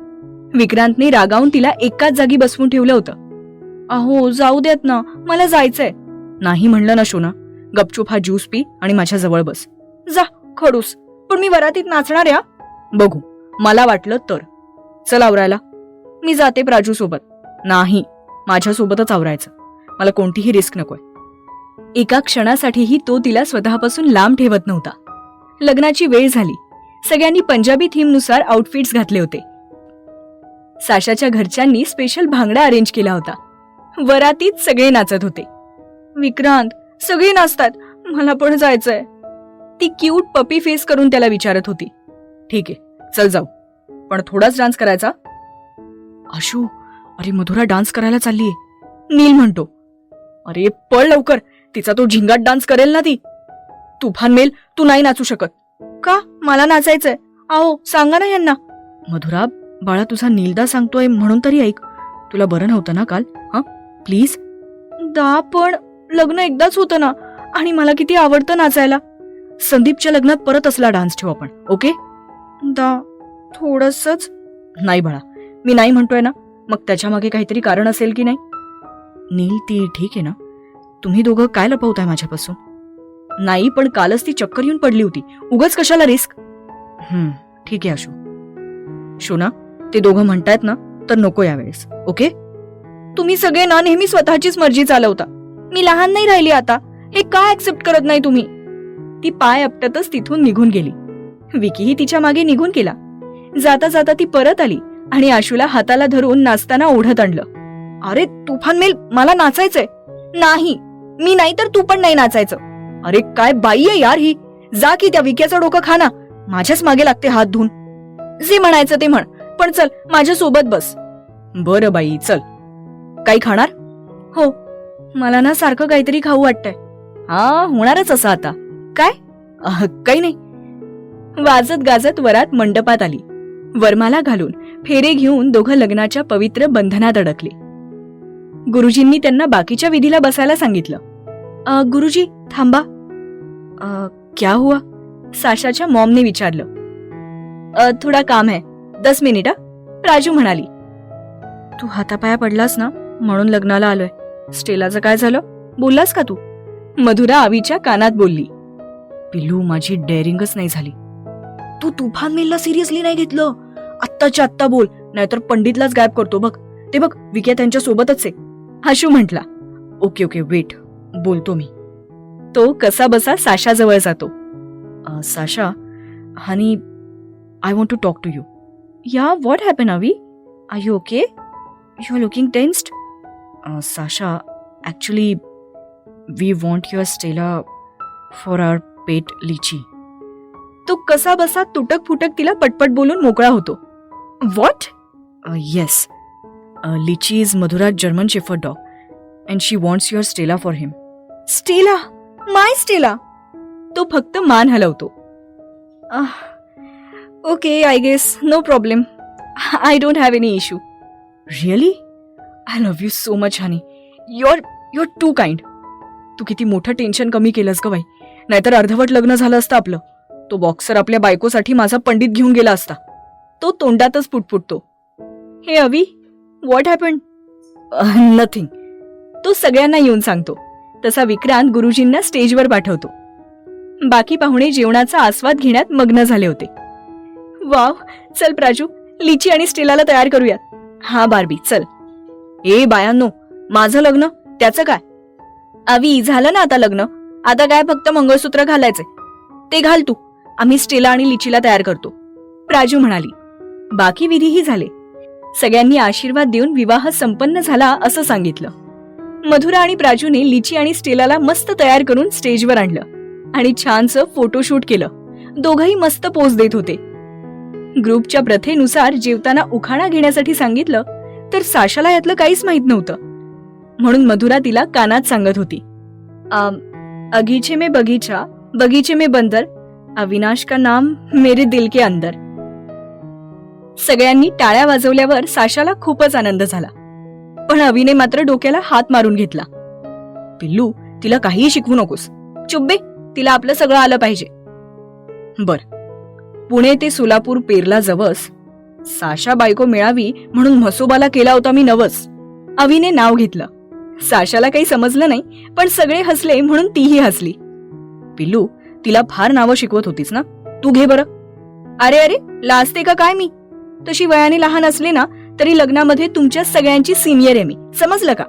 विक्रांतने रागावून तिला एकाच जागी बसवून ठेवलं होतं. अहो जाऊ देत ना, मला जायचंय. नाही म्हणलं ना शोना. गपचूप हा ज्यूस पी आणि माझ्या जवळ बस. जा खडूस. पण मी वरातीत नाचणार या. बघू, मला वाटलं तर. चल आवरायला. मी जाते प्राजू सोबत. नाही, माझ्यासोबतच आवरायचं. मला कोणतीही रिस्क नकोय. एका क्षणासाठीही तो तिला स्वतःपासून लांब ठेवत नव्हता. लग्नाची वेळ झाली. सगळ्यांनी पंजाबी थीमनुसार आउटफिट्स घातले होते. साशाच्या घरच्यांनी स्पेशल भांगडा अरेंज केला होता. वरातीत सगळे नाचत होते. विक्रांत, सगळे नाचतात, मला पण जायचंय. ती क्यूट पपी फेस करून त्याला विचारत होती. ठीक आहे, चल जाऊ, पण थोडाच डान्स करायचा. आशू, अरे मधुरा डान्स करायला चाललीये. नील म्हणतो. अरे पळ लवकर, तिचा तो झिंगाट डान्स करेल ना ती. तुफान मेल, तू नाही नाचू शकत. का? मला नाचायचंय. आओ सांगा ना यांना. मधुरा बाळा, तुझा नीलदा सांगतोय म्हणून तरी ऐक. तुला बरं नव्हतं ना काल? प्लीज. दा, पण लग्न एकदाच होतं ना, आणि मला किती आवडतं नाचायला. संदीपच्या लग्नात परत असला डान्स ठेवू आपण, ओके? दा, थोडंसंच. नाही बाळा, मी नाही म्हणतोय ना, मग त्याच्या मागे काहीतरी कारण असेल की नाही? नील, ती ठीक आहे ना? तुम्ही दोघं काय लपवताय माझ्यापासून? नाही, पण कालच ती चक्कर येऊन पडली होती. उगाच कशाला रिस्क? ठीक आहे आशू. शोना, ते दोघं म्हणतायत ना, तर नको यावेळेस, ओके? तुम्ही सगळे ना नेहमी स्वतःचीच मर्जी चालवता. मी लहान नाही राहिली आता. हे का ऍक्सेप्ट करत नाही तुम्ही? ती पाय आपटतच तिथून निघून गेली. विकीही तिच्या मागे निघून गेला. जाता जाता ती परत आली आणि आशूला हाताला धरून नाचताना ओढत आणलं. अरे तुफान मेल, मला नाचायचंय. नाही, मी नाही तर तू पण नाही नाचायचं. अरे काय बाई आहे यार ही. जा की त्या विक्याचं डोकं खा ना. माझ्याच मागे लागते हात धुवून. जे म्हणायचं ते म्हण, पण चल माझ्या सोबत बस. बरं बाई, चल. काही खाणार? हो, मला ना सारखं काहीतरी खाऊ वाटतंय. होणारच असं आता. काय? काही नाही. वाजत गाजत वरात मंडपात आली. वरमाला घालून फेरे घेऊन दोघं लग्नाच्या पवित्र बंधनात अडकले. गुरुजींनी त्यांना बाकीच्या विधीला बसायला सांगितलं. गुरुजी थांबा. क्या हुआ? साशाच्या मॉमने विचारलं. थोडा काम है, 10 मिनिट. राजू म्हणाली. तू हातापाया पडलास ना, म्हणून लग्नाला आलोय. स्टेलाचं काय झालं? बोललास का तू? मधुरा अवीच्या कानात बोलली. पिल्लू, माझी डेअरिंगच नाही झाली. तू तुफान मिलला सिरियसली नाही घेतलं. आत्ताच्या आत्ता बोल, नाहीतर पंडितलाच गायब करतो बघ. ते बघ, विक्या त्यांच्या सोबतच आहे. आशू म्हटला. ओके ओके वेट, बोलतो मी. तो कसा बसा साशा जवळ जातो. Sasha honey, I want to talk to you. Yeah, what happen Avi? Are you okay? You are looking tensed. Sasha, actually we want your Stella for our pet litchi. तो कसा बसा तुटक फुटक तिला पटपट बोलून मोकळा होतो. What? Yes, litchi is Madhura German shepherd dog and she wants your Stella for him. Stella? My Stella? तो फक्त मान हलवतो. Okay, I guess no problem. I don't have any issue. Really? I love you so much honey. Your too kind. तू किती मोठं tension कमी केलंस ग बाई, नाहीतर अर्धवट लग्न झालं असतं आपलं. तो बॉक्सर आपल्या बायकोसाठी माझा पंडित घेऊन गेला असता. तो तोंडातच पुटपुटतो. हे अवी, व्हॉट हॅपन? नथिंग. तो सगळ्यांना येऊन सांगतो. तसा विक्रांत गुरुजींना स्टेजवर पाठवतो. बाकी पाहुणे जेवणाचा आस्वाद घेण्यात मग्न झाले होते. वाव, चल प्राजू, लिची आणि स्टेलाला तयार करूयात. हा बार्बी, चल. ए बायांनो, माझं लग्न त्याचं काय? अवी, झालं ना आता लग्न. आता काय फक्त मंगळसूत्र घालायचे. ते घाल तू. आम्ही स्टेला आणि लिचीला तयार करतो, प्राजू म्हणाली. बाकी विधीही झाले. सगळ्यांनी आशीर्वाद देऊन विवाह संपन्न झाला असं सांगितलं. मधुरा आणि प्राजूने लिची आणि स्टेलाला मस्त तयार करून स्टेजवर आणलं आणि छानसं फोटोशूट केलं. दोघंही मस्त पोज देत होते. ग्रुपच्या प्रथेनुसार जेवताना उखाणा घेण्यासाठी सांगितलं, तर साशाला यातलं काहीच माहित नव्हतं. म्हणून मधुरा तिला कानात सांगत होती. अगीचे में बगीचा, बगीचे में बंदर, अविनाश का नाम मेरे दिल के अंदर. सगळ्यांनी टाळ्या वाजवल्यावर साशाला खूपच आनंद झाला. पण अविने मात्र डोक्याला हात मारून घेतला. पिल्लू, तिला काहीही शिकवू नकोस. चुब्बे, तिला आपलं सगळं आलं पाहिजे. बर, पुणे ते सोलापूर पेरला जवस. साशा बायको मिळावी म्हणून म्हसोबाला केला होता मी नवस. अविने नाव घेतलं. साशाला काही समजलं नाही, पण सगळे हसले म्हणून तीही हसली. पिल्लू, तिला फार नावं शिकवत होतीस ना, तू घे बरं. अरे अरे, लाजते का काय मी? तशी वयाने लहान असले ना तरी लग्नामध्ये तुमच्या सगळ्यांची सिनियर आहे मी, समजलं का?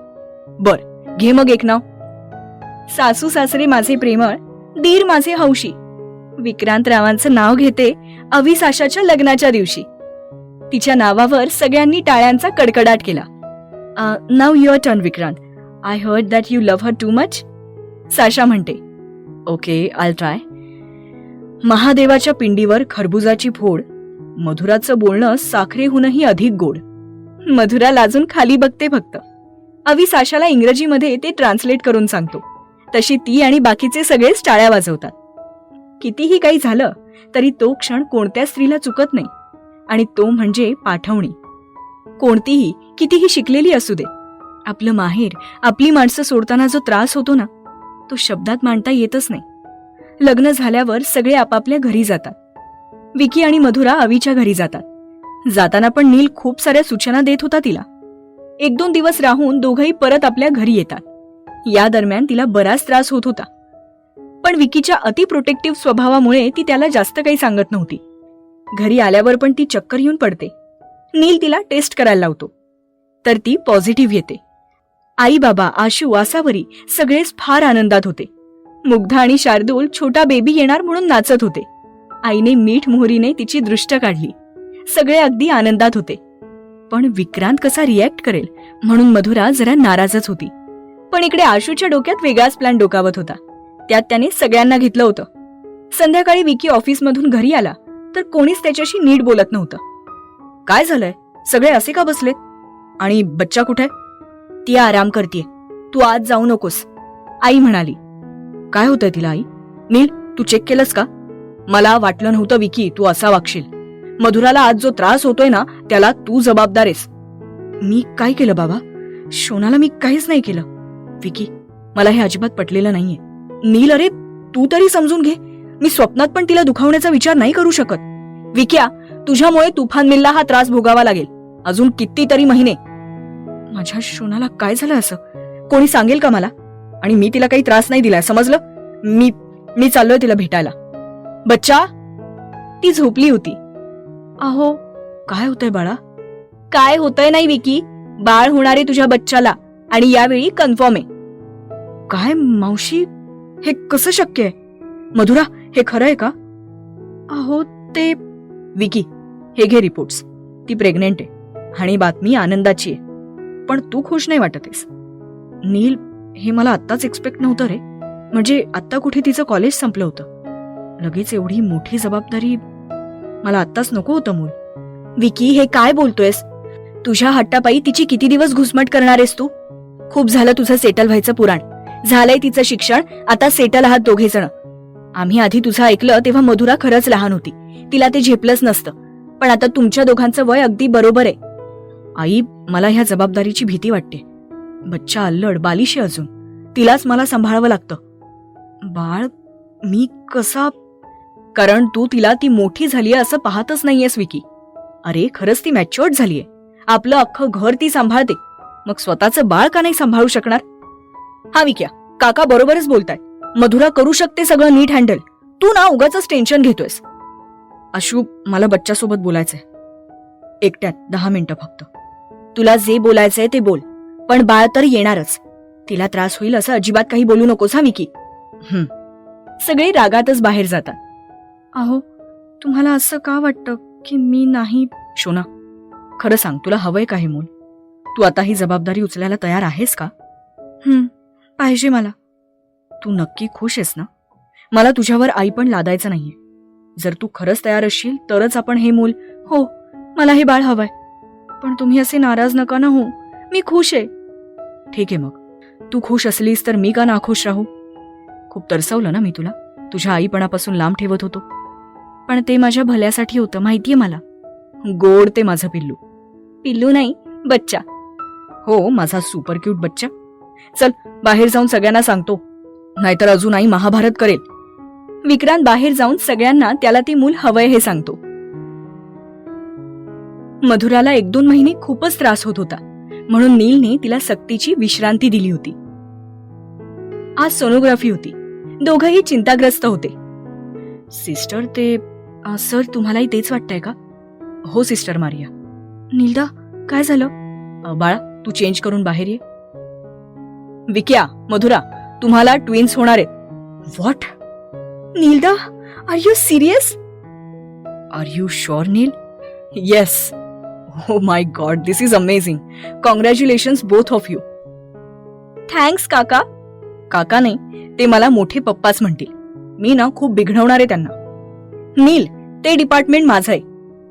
बर, घे मग एक नाव. सासू सासरे माझे प्रेमळ, दीर माझे हौशी. विक्रांतरावांचं नाव घेते अवी साशाच्या लग्नाच्या दिवशी. तिच्या नावावर सगळ्यांनी टाळ्यांचा कडकडाट केला. नाव your turn Vikrant. I heard that you love her too much. Sasha म्हणते. Okay, I try. महादेवाच्या पिंडीवर खरबुजाची फोड. मधुराचं बोलणं साखरेहूनही अधिक गोड. मधुरा लाजून खाली बघते फक्त. अवी साशाला इंग्रजीमध्ये ते ट्रान्सलेट करून सांगतो. तशी ती आणि बाकीचे सगळेच टाळ्या वाजवतात. कितीही काही झालं तरी तो क्षण कोणत्या स्त्रीला चुकत नाही, आणि तो म्हणजे पाठवणी. कोणतीही कितीही शिकलेली असू दे, आपलं माहेर, आपली माणसं सोडताना जो त्रास होतो ना, तो शब्दात मांडता येतच नाही. लग्न झाल्यावर सगळे आपापल्या घरी जातात. विकी आणि मधुरा अवीच्या घरी जातात. जाताना पण नील खूप साऱ्या सूचना देत होता तिला. 1-2 दिवस राहून दोघंही परत आपल्या घरी येतात. या दरम्यान तिला बराच त्रास होत होता, पण विकीच्या अति प्रोटेक्टिव्ह स्वभावामुळे ती त्याला जास्त काही सांगत नव्हती. घरी आल्यावर पण ती चक्कर येऊन पडते. नील तिला टेस्ट करायला लावतो, तर ती पॉझिटिव्ह येते. आई बाबा, आशू, आसावरी सगळेच फार आनंदात होते. मुग्धा आणि शार्दूल छोटा बेबी येणार म्हणून नाचत होते. आईने मीठ मोहरीने तिची दृष्ट काढली. सगळे अगदी आनंदात होते. पण विक्रांत कसा रिॲक्ट करेल म्हणून मधुरा जरा नाराजच होती. पण इकडे आशूच्या डोक्यात वेगळाच प्लॅन डोकावत होता. त्यात त्याने सगळ्यांना घेतलं होतं. संध्याकाळी विकी ऑफिसमधून घरी आला तर कोणीच त्याच्याशी नीट बोलत नव्हतं. काय झालंय, सगळे असे का बसलेत? आणि बच्चा कुठे? ती आराम करतीये, तू आज जाऊ नकोस, आई म्हणाली. काय होतंय तिला आई? नील, तू चेक केलंस का? मला वाटलं नव्हतं विकी तू असा वागशील. मधुराला आज जो त्रास होतोय ना त्याला तू जबाबदार आहेस. मी काय केलं बाबा? शोनाला मी काहीच नाही केलं. विकी, मला हे अजिबात पटलेलं नाहीये. नील, अरे तू तरी समजून घे. मी स्वप्नात पण तिला दुखावण्याचा विचार नाही करू शकत. विक्या, तुझ्यामुळे तुफान मिलला हा त्रास भोगावा लागेल अजून कितीतरी महिने. माझ्या शोनाला काय झालं असं? कोणी सांगेल का मला? आणि मी तिला काही त्रास नाही दिलाय, समजलं? मी चाललोय तिला भेटायला. बच्चा, ती झोपली होती. अहो, काय होतंय बाळा? काय होतंय नाही विकी, बाळ होणार आहे तुझ्या बच्चाला आणि यावेळी कन्फर्म आहे. काय मावशी, हे कसं शक्य आहे? मधुरा, हे खरं आहे का? अहो ते विकी, हे घे रिपोर्ट्स. ती प्रेग्नेंट आहे आणि बातमी आनंदाची आहे, पण तू खुश नाही वाटतेस. नील, हे मला आत्ताच एक्सपेक्ट नव्हतं रे. म्हणजे आत्ता कुठे तिचं कॉलेज संपलं होतं, लगेच एवढी मोठी जबाबदारी मला आत्ताच नको होतं मूल. विकी, हे काय बोलतोयस? तुझ्या हट्टापायी तिची किती दिवस घुसमट करणार आहेस तू? खूप झालं तुझं सेटल व्हायचं पुराण. झालंय तिचं शिक्षण, आता सेटल आहात दोघे जण. आम्ही आधी तुझं ऐकलं तेव्हा मधुरा खरंच लहान होती, तिला ते झेपलंच नसतं. पण आता तुमच्या दोघांचं वय अगदी बरोबर आहे. आई, मला ह्या जबाबदारीची भीती वाटते. बच्चा अल्लड, बालिशी अजून, तिलाच मला सांभाळावं लागतं. बाळ, मी कसा? कारण तू तिला ती मोठी झालीये असं पाहतच नाहीयेस विकी. अरे खरंच ती मॅच्युअर्ड झालीये. आपलं अख्खं घर ती सांभाळते, मग स्वतःचं बाळ का नाही सांभाळू शकणार? हा विक्या, काका बरोबरच बोलताय. मधुरा करू शकते सगळं नीट हँडल. तू ना उगाच टेन्शन घेतोयस. अशू, मला बच्च्यासोबत बोलायचंय, एकट्यात 10 मिनिटं फक्त. तुला जे बोलायचंय ते बोल, पण बाळ तर येणारच. तिला त्रास होईल असं अजिबात काही बोलू नकोस हा विकी. सगळे रागातच बाहेर जातात. अहो, तुम्हाला असं का वाटतं की मी नाही? शोना, खरं सांग, तुला हवंय का हे मूल? तू आता ही जबाबदारी उचलायला तयार आहेस का? पाहिजे मला. तू नक्की खुश आहेस ना? मला तुझ्यावर आई पण लादायचं नाहीये. जर तू खरंच तयार असशील तरच आपण हे मूल. हो, मला हे बाळ हवंय, पण तुम्ही असे नाराज नका ना हो. मी खुश आहे. ठीक आहे, मग तू खुश असलीस तर मी का नाखुश राहू? खूप तरसवलं ना मी तुला, तुझ्या आईपणापासून लांब ठेवत होतो, पण ते माझ्या भल्यासाठी होतं, माहितीये मला. गोड ते माझं पिल्लू. पिल्लू नाही, बच्चा. हो, माझा सुपर क्यूट बच्चा. चल बाहेर जाऊन सगळ्यांना सांगतो, नाहीतर अजून आई महाभारत करेल. विक्रांत बाहेर जाऊन सगळ्यांना त्याला ती मूल हवंय हे सांगतो. मधुराला 1-2 महिने खूपच त्रास होत होता, म्हणून नीलने तिला सक्तीची विश्रांती दिली होती. आज सोनोग्राफी होती. दोघंही चिंताग्रस्त होते. सिस्टर, ते सर, तुम्हालाही तेच वाटतंय का? हो सिस्टर मारिया. नीलदा, काय झालं? बाळा, तू चेंज करून बाहेर ये. विक्या, मधुरा, तुम्हाला ट्विन्स होणार आहेत. What? Neelda, are you serious? Are you sure Neel? Yes. Oh my God, this is amazing. Congratulations both of you. Thanks काका. काका नाही, ते मला मोठे पप्पाच म्हणतील. मी ना खूप बिघडवणार आहे त्यांना. नील, ते डिपार्टमेंट माझं आहे.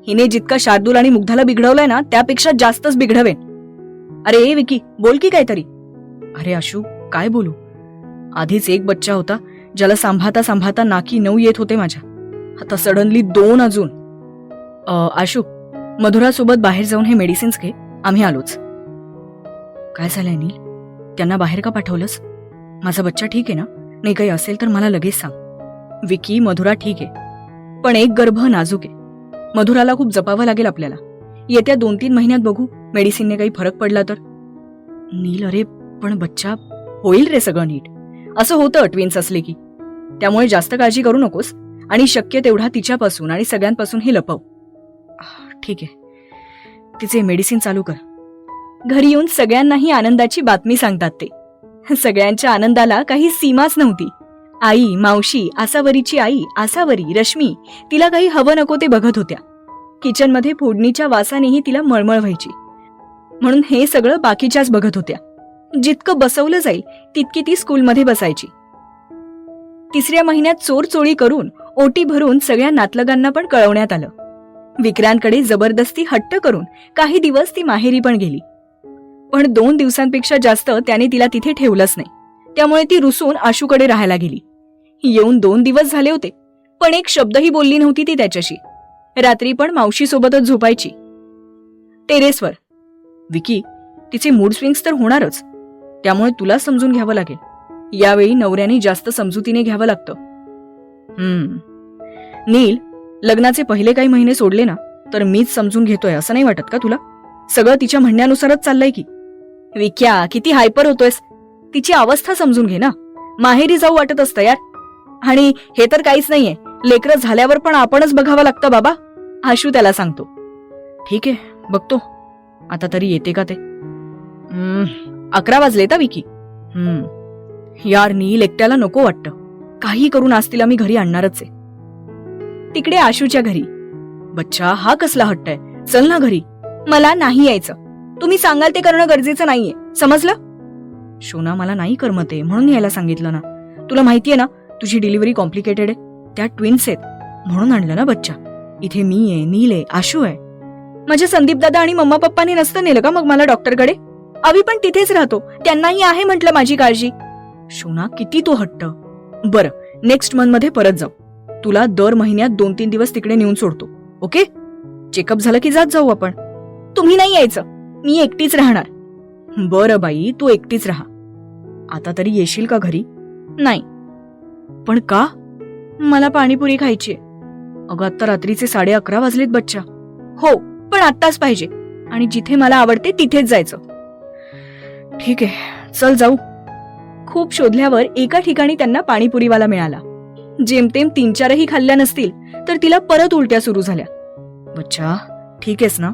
हिने जितका शार्दूल आणि मुग्धाला बिघडवलंय ना, त्यापेक्षा जास्तच बिघडवेन. अरे ए विकी, बोल की काहीतरी. अरे आशू, काय बोलू? आधीच एक बच्चा होता ज्याला सांभाळता सांभाळता नाकी 9 येत होते माझ्या. आता सडनली 2 अजून. आशू, मधुरासोबत बाहेर जाऊन हे मेडिसिन्स घे, आम्ही आलोच. काय झालंय नील? त्यांना बाहेर का पाठवलंस? माझा बच्चा ठीक आहे ना? नाही काही असेल तर मला लगेच सांग. विकी, मधुरा ठीक आहे, पण एक गर्भ नाजूक आहे. मधुराला खूप जपावं लागेल आपल्याला. येत्या 2-3 महिन्यात बघू, मेडिसिनने काही फरक पडला तर. नील, अरे पण बच्चा होईल रे सगळं नीट. असं होतं ट्विन्स असले की. त्यामुळे जास्त काळजी करू नकोस आणि शक्य तेवढा तिच्यापासून आणि सगळ्यांपासून हे लपव. ठीक आहे, तिचे मेडिसिन चालू कर. घरी येऊन सगळ्यांनाही आनंदाची बातमी सांगतात ते. सगळ्यांच्या आनंदाला काही सीमाच नव्हती. आई, मावशी, आसावरीची आई, आसावरी, रश्मी तिला काही हवं नको ते बघत होत्या. किचनमध्ये फोडणीच्या वासानेही तिला मळमळ व्हायची, म्हणून हे सगळं बाकीच्याच बघत होत्या. जितकं बसवलं जाईल तितकी ती स्कूलमध्ये बसायची. 3ऱ्या महिन्यात चोरचोळी करून ओटी भरून सगळ्या नातलगांना पण कळवण्यात आलं. विक्रांतकडे जबरदस्ती हट्ट करून काही दिवस ती माहेरी पण गेली, पण 2 दिवसांपेक्षा जास्त त्याने तिला तिथे ठेवलंच नाही. त्यामुळे ती रुसून आशूकडे राहायला गेली. येऊन 2 दिवस झाले होते, पण एक शब्दही बोलली नव्हती ती त्याच्याशी. रात्री पण मावशीसोबतच झोपायची. टेरेसवर. विकी, तिचे मूड स्विंग्स तर होणारच, त्यामुळे तुला समजून घ्यावं लागेल. यावेळी नवऱ्याने जास्त समजुतीने घ्यावं लागतं. नील, लग्नाचे पहिले काही महिने सोडले ना तर मीच समजून घेतोय असं नाही वाटत का तुला? सगळं तिच्या म्हणण्यानुसारच चाललंय की. विक्या, किती हायपर होतोयस. तिची अवस्था समजून घे ना. माहेरी जाऊ वाटत असतं यार. आणि हे तर काहीच नाहीये, लेकरं झाल्यावर पण आपणच बघावं लागतं बाबा. आशू त्याला सांगतो. ठीक आहे, बघतो आता तरी येते का ते. 11 वाजले का विकी? यार नील एकट्याला नको वाटतं. काही करून आज तिला मी घरी आणणारच आहे. तिकडे आशूच्या घरी. बच्चा हा कसला हट्ट आहे, चल ना घरी. मला नाही यायचं. तुम्ही सांगाल ते करणं गरजेचं नाहीये, समजलं? शोना मला नाही करमते म्हणून यायला सांगितलं ना. तुला माहितीये ना तुझी डिलिव्हरी कॉम्प्लिकेटेड आहे. त्या ट्विन्स आहेत म्हणून आणलं ना बच्चा. इथे मी आहे, नील आहे, आशू आहे. माझ्या संदीप दादा आणि मम्मा पप्पांनी नसतं नेलं का मग मला डॉक्टरकडे? अवी पण तिथेच राहतो, त्यांनाही आहे म्हटलं माझी काळजी. शोना किती तो हट्ट. बरं, नेक्स्ट मंथ मध्ये परत जाऊ. तुला दर महिन्यात 2-3 दिवस तिकडे नेऊन सोडतो. ओके? चेकअप झालं की जात जाऊ आपण. तुम्ही नाही यायचं, मी एकटीच राहणार. बरं बाई, तू एकटीच राहा. आता तरी येशील का घरी? नाही. पण का? मला पाणीपुरी खायची. अगं आता रात्रीचे 11:30 वाजलेत बच्चा. हो, पण आत्ताच पाहिजे. आणि जिथे मला आवडते तिथेच जायचं. ठीक आहे, चल जाऊ. खूप शोधल्यावर एका ठिकाणी त्यांना पाणीपुरीवाला मिळाला. जेमतेम 3-4ही खाल्ल्या नसतील तर तिला परत उलट्या सुरू झाल्या. बच्चा ठीक आहेस ना?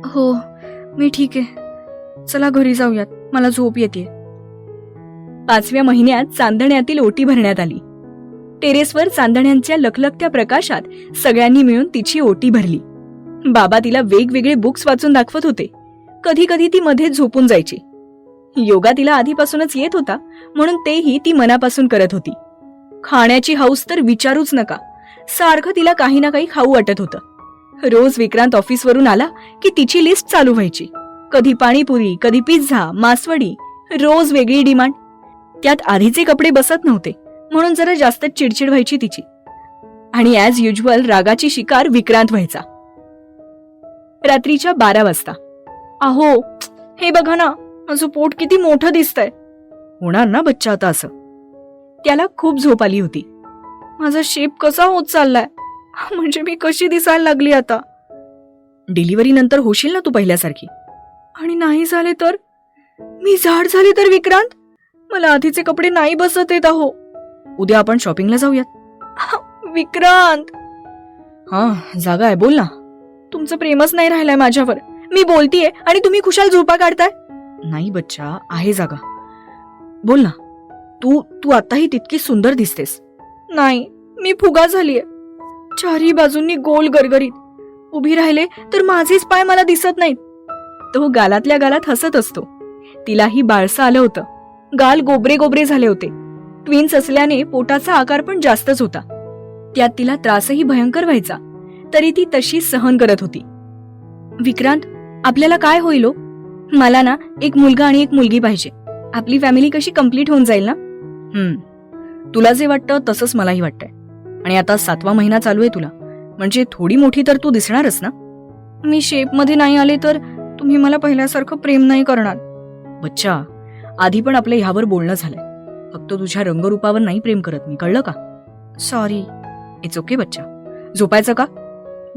हो, मी ठीक आहे. चला घरी जाऊयात, मला झोप येते. 5व्या महिन्यात चांदण्यातील ओटी भरण्यात आली. टेरेसवर चांदण्यांच्या लखलखत्या प्रकाशात सगळ्यांनी मिळून तिची ओटी भरली. बाबा तिला वेगवेगळे बुक्स वाचून दाखवत होते. कधी कधी ती मध्ये झोपून जायची. योगा तिला आधीपासूनच येत होता म्हणून तेही ती मनापासून करत होती. खाण्याची हौस तर विचारूच नका. सारखं तिला काही ना काही खाऊ वाटत होतं. रोज विक्रांत ऑफिसवरून आला की तिची लिस्ट चालू व्हायची. कधी पाणीपुरी, कधी पिझ्झा, मासवडी, रोज वेगळी डिमांड. त्यात आधीचे कपडे बसत नव्हते म्हणून जरा जास्त चिडचिड व्हायची तिची. आणि ॲज युज्युअल रागाची शिकार विक्रांत व्हायचा. रात्रीच्या 12 वाजता. अहो, हे बघा ना, माझं पोट किती मोठं दिसतंय. होणार ना बच्चा आता असं. त्याला खूप झोप आली होती. माझा शेप कसा होत चाललाय, म्हणजे मी कशी दिसायला लागली आता. डिलिव्हरी नंतर होशील ना तू पहिल्यासारखी. आणि नाही झाले तर? मी जाड झाले तर विक्रांत? मला आधीचे कपडे नाही बसत येत. अहो, उद्या आपण शॉपिंगला जाऊयात. विक्रांत. हा, जागा आहे, बोल ना. तुमचं प्रेमच नाही राहिलंय माझ्यावर. मी बोलतीये आणि तुम्ही खुशाल झोपा काढताय. नाही बच्चा, आहे जागा, बोल ना. तू आताही तितकी सुंदर दिसतेस. नाही, मी फुगा झालीये. चारही बाजूंनी गोल गरगरीत. उभी राहिले तर माझेच पाय मला दिसत नाहीत. तो गालातल्या गालात हसत असतो. तिलाही बाळसं आलं होतं. गाल गोबरे गोबरे झाले होते. ट्विन्स असल्याने पोटाचा आकार पण जास्तच होता. त्यात तिला त्रासही भयंकर व्हायचा. तरी ती तशी सहन करत होती. विक्रांत, आपल्याला काय होईल हो? मला ना एक मुलगा आणि एक मुलगी पाहिजे. आपली फॅमिली कशी कंप्लीट होऊन जाईल ना. तुला जे वाटतं तसंच मलाही वाटतंय. आणि आता 7वा महिना चालू आहे तुला, म्हणजे थोडी मोठी तर तू दिसणारच ना. मी शेप मध्ये नाही आले तर तुम्ही मला पहिल्यासारखं प्रेम नाही करणार. बच्चा, आधी पण आपलं ह्यावर बोलणं झालंय. फक्त तुझ्या रंगरूपावर नाही प्रेम करत मी, कळलं का? सॉरी. इट्स ओके बच्चा. झोपायचं का?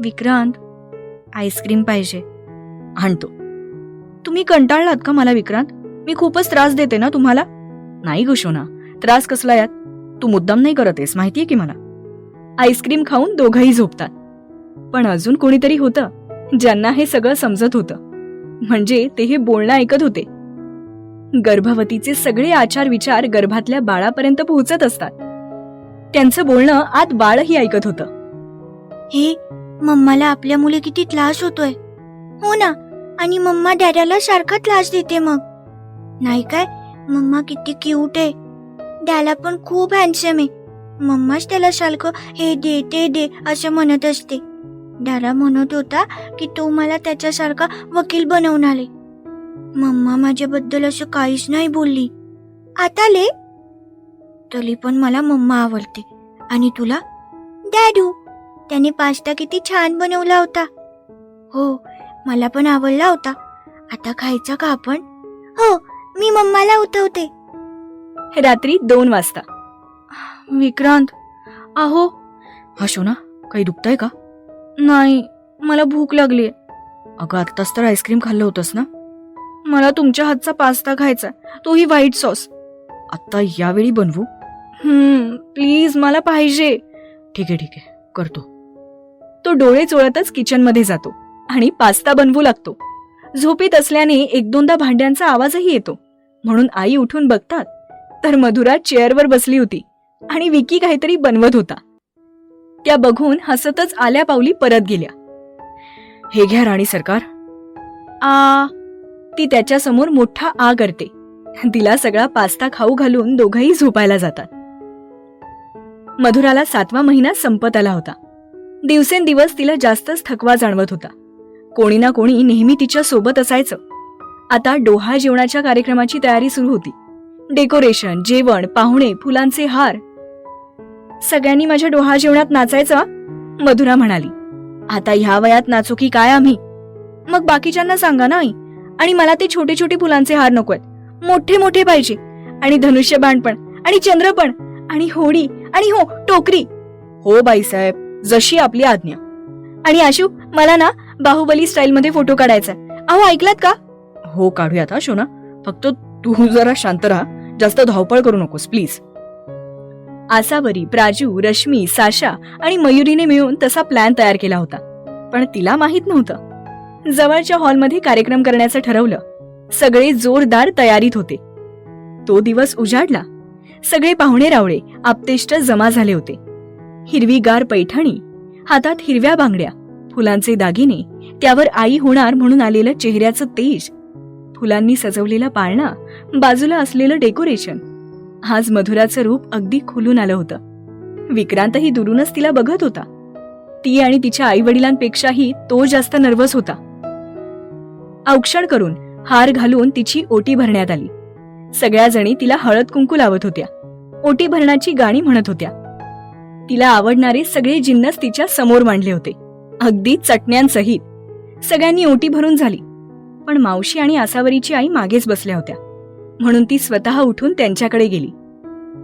विक्रांत, आईस्क्रीम पाहिजे. आणतो. तुम्ही कंटाळलात का मला विक्रांत? मी खूपच त्रास देते ना तुम्हाला. नाही ग शोना, त्रास कसला यात? तू मुद्दाम नाही करत आहेस, माहितीये की मला. आईस्क्रीम खाऊन दोघंही झोपतात. पण अजून कोणीतरी होतं ज्यांना हे सगळं समजत होतं. म्हणजे ते हे बोलणं ऐकत होते. गर्भवतीचे सगळे आचार विचार गर्भातल्या बाळापर्यंत पोहोचत असतात. त्यांचं बोलणं आत बाळही ऐकत होतं. हे, मम्माला आपल्या मुले किती त्रास होतोय. हो ना, आणि मम्मा डॅडाला सारखा त्रास देते. मग नाही काय, मम्मा किती क्यूट आहे. डॅडा पण खूप हँडसम आहे. मम्माच त्याला सारखं हे दे ते दे असं म्हणत असते. डॅडा म्हणत होता की तो मला त्याच्यासारखा वकील बनवणार आहे. मम्मा माझ्याबद्दल असं काहीच नाही बोलली. आता ले, तरी पण मला मम्मा आवडते. आणि तुला? डॅडू, त्याने पास्ता किती छान बनवला होता. हो, मला पण आवडला होता. आता खायचा का आपण? हो, मी मम्माला उठवते. रात्री 2 वाजता. विक्रांत, अहो. हा शोना, काही दुखतंय का? नाही, मला भूक लागलीये. अगं आत्ताच तर आईस्क्रीम खाल्लं होतंस ना. मला तुमच्या हातचा पास्ता खायचा, तोही व्हाईट सॉस. आता यावेळी बनवू? प्लीज, मला पाहिजे. ठीक आहे करतो. तो डोळे चोळतच किचनमध्ये जातो आणि पास्ता बनवू लागतो. झोपेत असल्याने एक दोनदा भांड्यांचा आवाजही येतो, म्हणून आई उठून बघतात तर मधुरा चेअरवर बसली होती आणि विकी काहीतरी बनवत होता. त्या बघून हसतच आल्या पावली परत गेल्या. हे घ्या राणी सरकार. ती त्याच्यासमोर मोठा आ करते. तिला सगळा पास्ता खाऊ घालून दोघंही झोपायला जातात. मधुराला 7वा महिना संपत आला होता. दिवसेंदिवस तिला जास्तच थकवा जाणवत होता. कोणी ना कोणी नेहमी तिच्या सोबत असायचं. आता डोहाळ जेवणाच्या कार्यक्रमाची तयारी सुरू होती. डेकोरेशन, जेवण, पाहुणे, फुलांचे हार. सगळ्यांनी माझ्या डोहाळ जेवणात नाचायचं, मधुरा म्हणाली. आता ह्या वयात नाचू की काय आम्ही? मग बाकीच्यांना सांगा ना आई. आणि मला ते छोटे छोटे फुलांचे हार नकोत, मोठे मोठे पाहिजे. आणि धनुष्यबाण पण, आणि चंद्र पण, आणि होडी, आणि हो टोकरी. हो बाईसाहेब, जशी आपली आज्ञा. आणि आशू, मला ना बाहुबली स्टाईल मध्ये फोटो काढायचा. अहो ऐकलात का? हो काढूयात हा शोना, फक्त तू जरा शांत राहा, जास्त धावपळ करू नकोस प्लीज. आसावरी, प्राजू, रश्मी, साशा आणि मयुरीने मिळून तसा प्लॅन तयार केला होता. पण तिला माहित नव्हतं. जवळच्या हॉलमध्ये कार्यक्रम करण्याचं ठरवलं. सगळे जोरदार तयारीत होते. तो दिवस उजाडला. सगळे पाहुणे रावळे आप्तेष्ट जमा झाले होते. हिरवीगार पैठणी, हातात हिरव्या बांगड्या, फुलांचे दागिने, त्यावर आई होणार म्हणून आलेलं चेहऱ्याचं तेज, फुलांनी सजवलेला पाळणा, बाजूला असलेलं डेकोरेशन. आज मधुराचं रूप अगदी खुलून आलं होतं. विक्रांतही दुरूनच तिला बघत होता. ती आणि तिच्या आई वडिलांपेक्षाही तो जास्त नर्वस होता. औक्षण करून हार घालून तिची ओटी भरण्यात आली. सगळ्या जणी तिला हळद कुंकू लावत होत्या. ओटी भरण्याची गाणी म्हणत होत्या. तिला आवडणारे सगळे जिन्नस तिच्या समोर मांडले होते, अगदी चटण्यांसहित. सगळ्यांनी ओटी भरून झाली, पण मावशी आणि आसावरीची आई मागेच बसल्या होत्या, म्हणून ती स्वतः उठून त्यांच्याकडे गेली.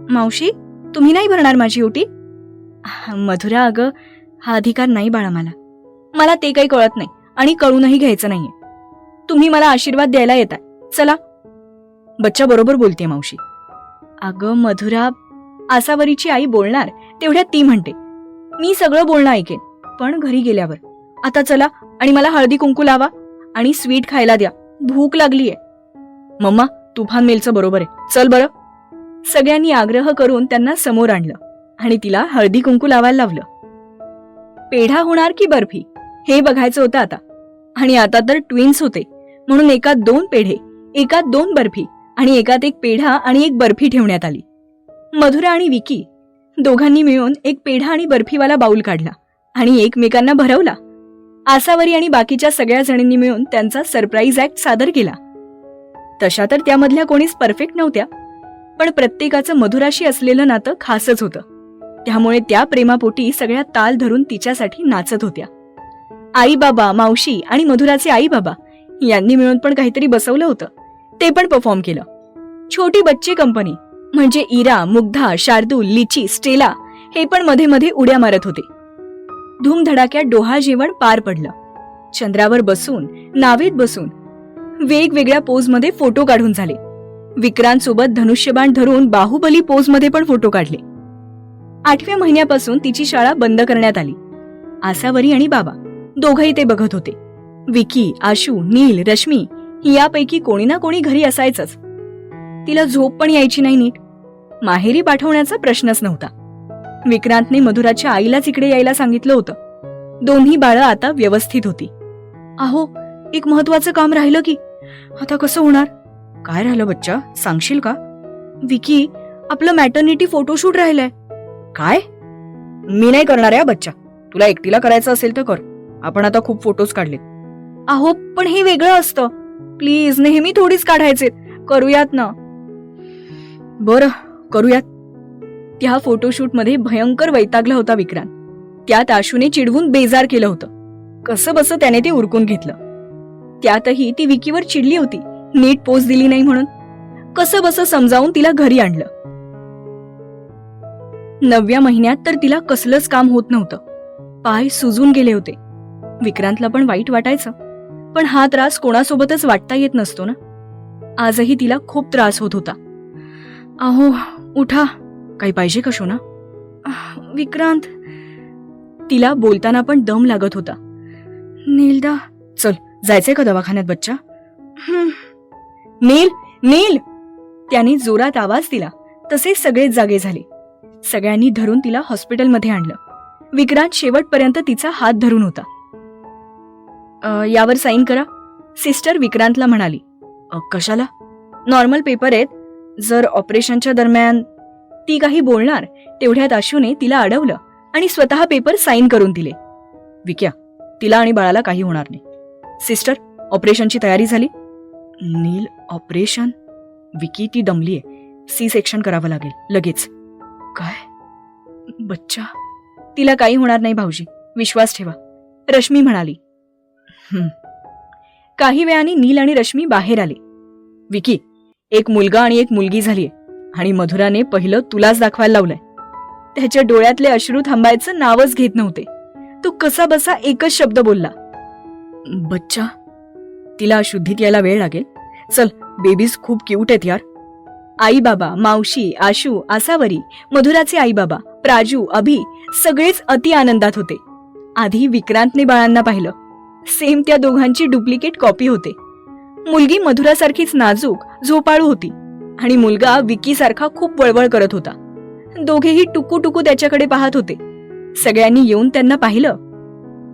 मावशी, तुम्ही नाही भरणार माझी ओटी? मधुरा, अगं हा अधिकार नाही बाळा मला ते काही कळत नाही आणि कळूनही घ्यायचं नाहीये. तुम्ही मला आशीर्वाद द्यायला येताय, चला. बच्चा बरोबर बोलते मावशी. अगं मधुरा, आसावरीची आई बोलणार तेवढ्यात ती म्हणते, मी सगळं बोलणं ऐकेन, पण घरी गेल्यावर. आता चला आणि मला हळदी कुंकू लावा आणि स्वीट खायला द्या, भूक लागलीये. मम्मा, तुफान मेलचं बरोबर आहे, चल बरं. सगळ्यांनी आग्रह करून त्यांना समोर आणलं आणि तिला हळदी कुंकू लावायला लावलं. पेढा होणार की बर्फी हे बघायचं होतं आता. आणि आता तर ट्विन्स होते, म्हणून एकात 2 पेढे, एकात 2 बर्फी आणि एकात 1 पेढा आणि 1 बर्फी ठेवण्यात आली. मधुरा आणि विकी दोघांनी मिळून 1 पेढा आणि बर्फीवाला बाऊल काढला आणि एकमेकांना भरवला. आसावरी आणि बाकीच्या सगळ्या जणींनी मिळून त्यांचा सरप्राईज ऍक्ट सादर केला. तशा तर त्यामधल्या कोणीच परफेक्ट नव्हत्या, पण प्रत्येकाचं मधुराशी असलेलं नातं खासच होतं. त्यामुळे त्या प्रेमापोटी सगळ्या ताल धरून तिच्यासाठी नाचत होत्या. आई बाबा, मावशी आणि मधुराचे आई बाबा यांनी मिळून पण काहीतरी बसवलं होतं, ते पण परफॉर्म केलं. छोटी बच्चे कंपनी म्हणजे इरा, मुग्धा, शार्दूल, लिची, स्टेला हे पण मध्ये मध्ये उड्या मारत होते. धूमधडाक्यात डोहाळ जेवण पार पडलं. चंद्रावर बसून, नावेत बसून वेगवेगळ्या पोजमध्ये फोटो काढून झाले. विक्रांत सोबत धनुष्यबाण धरून बाहुबली पोजमध्ये पण फोटो काढले. 8व्या महिन्यापासून तिची शाळा बंद करण्यात आली. आसावरी आणि बाबा दोघंही ते बघत होते. विकी, आशू, नील, रश्मी यापैकी कोणी ना कोणी घरी असायचंच. तिला झोप पण यायची नाही नीट. माहेरी पाठवण्याचा प्रश्नच नव्हता. विक्रांतने मधुराच्या आईलाच इकडे यायला सांगितलं होतं. दोन्ही बाळं आता व्यवस्थित होती. अहो, एक महत्वाचं काम राहिलं की. आता कसं होणार? काय राहिलं बच्चा, सांगशील का? विकी, आपलं मॅटर्निटी फोटोशूट राहिलंय. काय? मी नाही करणार आहे बच्चा, तुला एकटीला करायचं असेल तर कर. आपण आता खूप फोटोज काढलेत. अहो, पण हे वेगळं असतं. प्लीज, नेहमी थोडीच काढायचे, करूयात ना. बरं, करूयात. त्या फोटोशूटमध्ये भयंकर वैतागला होता विक्रांत. त्यात आशूने चिडवून बेजार केलं होतं. कसं बसं त्याने ते उरकून घेतलं. त्यातही ती विकीवर चिडली होती, नीट पोज दिली नाही म्हणून. कसं बसं समजावून तिला घरी आणलं. 9व्या महिन्यात तर तिला कसलंच काम होत नव्हतं. पाय सुजून गेले होते. विक्रांतला पण वाईट वाटायचं, पण हा त्रास कोणासोबतच वाटता येत नसतो ना. आजही तिला खूप त्रास होत होता. अहो उठा, काही पाहिजे का शोना? विक्रांत. तिला बोलताना पण दम लागत होता. नीलदा. चल, जायचंय का दवाखान्यात बच्चा? नील, नील. त्याने जोरात आवाज दिला. तसे सगळेच जागे झाले. सगळ्यांनी धरून तिला हॉस्पिटलमध्ये आणलं. विक्रांत शेवटपर्यंत तिचा हात धरून होता. यावर साईन करा, सिस्टर विक्रांतला म्हणाली. कशाला? नॉर्मल पेपर आहेत. जर ऑपरेशनच्या दरम्यान. ती काही बोलणार तेवढ्यात आशूने तिला अडवलं आणि स्वतः पेपर साईन करून दिले. विक्या, तिला आणि बाळाला काही होणार नाही. सिस्टर, ऑपरेशनची तयारी झाली? नील, ऑपरेशन? विकी, ती दमलीये. सी सेक्शन करावं लागेल लगेच. काय? बच्चा? तिला काही होणार नाही भाऊजी, विश्वास ठेवा, रश्मी म्हणाली. काही वेळाने नील आणि रश्मी बाहेर आले. विकी, एक मुलगा आणि एक मुलगी झालीय आणि मधुराने पहिलं तुलाच दाखवायला लावलंय. त्याच्या डोळ्यातले अश्रू थांबायचं नावच घेत नव्हते. तो कसा बसा एकच शब्द बोलला. बच्चा? तिला शुद्धीत यायला वेळ लागेल. चल, बेबीज खूप क्यूट आहेत यार. आई बाबा, मावशी, आशू, आसावरी, मधुराचे आई बाबा, प्राजू, अभि सगळेच अति आनंदात होते. आधी विक्रांतने बाळांना पाहिलं. सेम त्या दोघांची डुप्लिकेट कॉपी होते. मुलगी मधुरासारखीच नाजूक, झोपाळू होती आणि मुलगा विकी सारखा खूप वळवळ करत होता. दोघेही टुकू टुकू त्याच्याकडे पाहत होते. सगळ्यांनी येऊन त्यांना पाहिलं.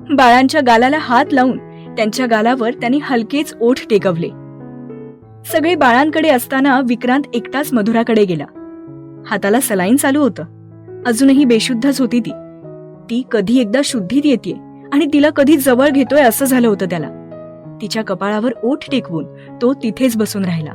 बाळांच्या गालाला हात लावून त्यांच्या गालावर त्यांनी हलकेच ओठ टेकवले. सगळे बाळांकडे असताना विक्रांत एकटाच मधुराकडे गेला. हाताला सलाईन चालू होतं. अजूनही बेशुद्धच होती ती. ती कधी एकदा शुद्धीत येतेय आणि तिला कधी जवळ घेतोय असं झालं होतं त्याला. तिच्या कपाळावर ओठ टेकवून तो तिथेच बसून राहिला.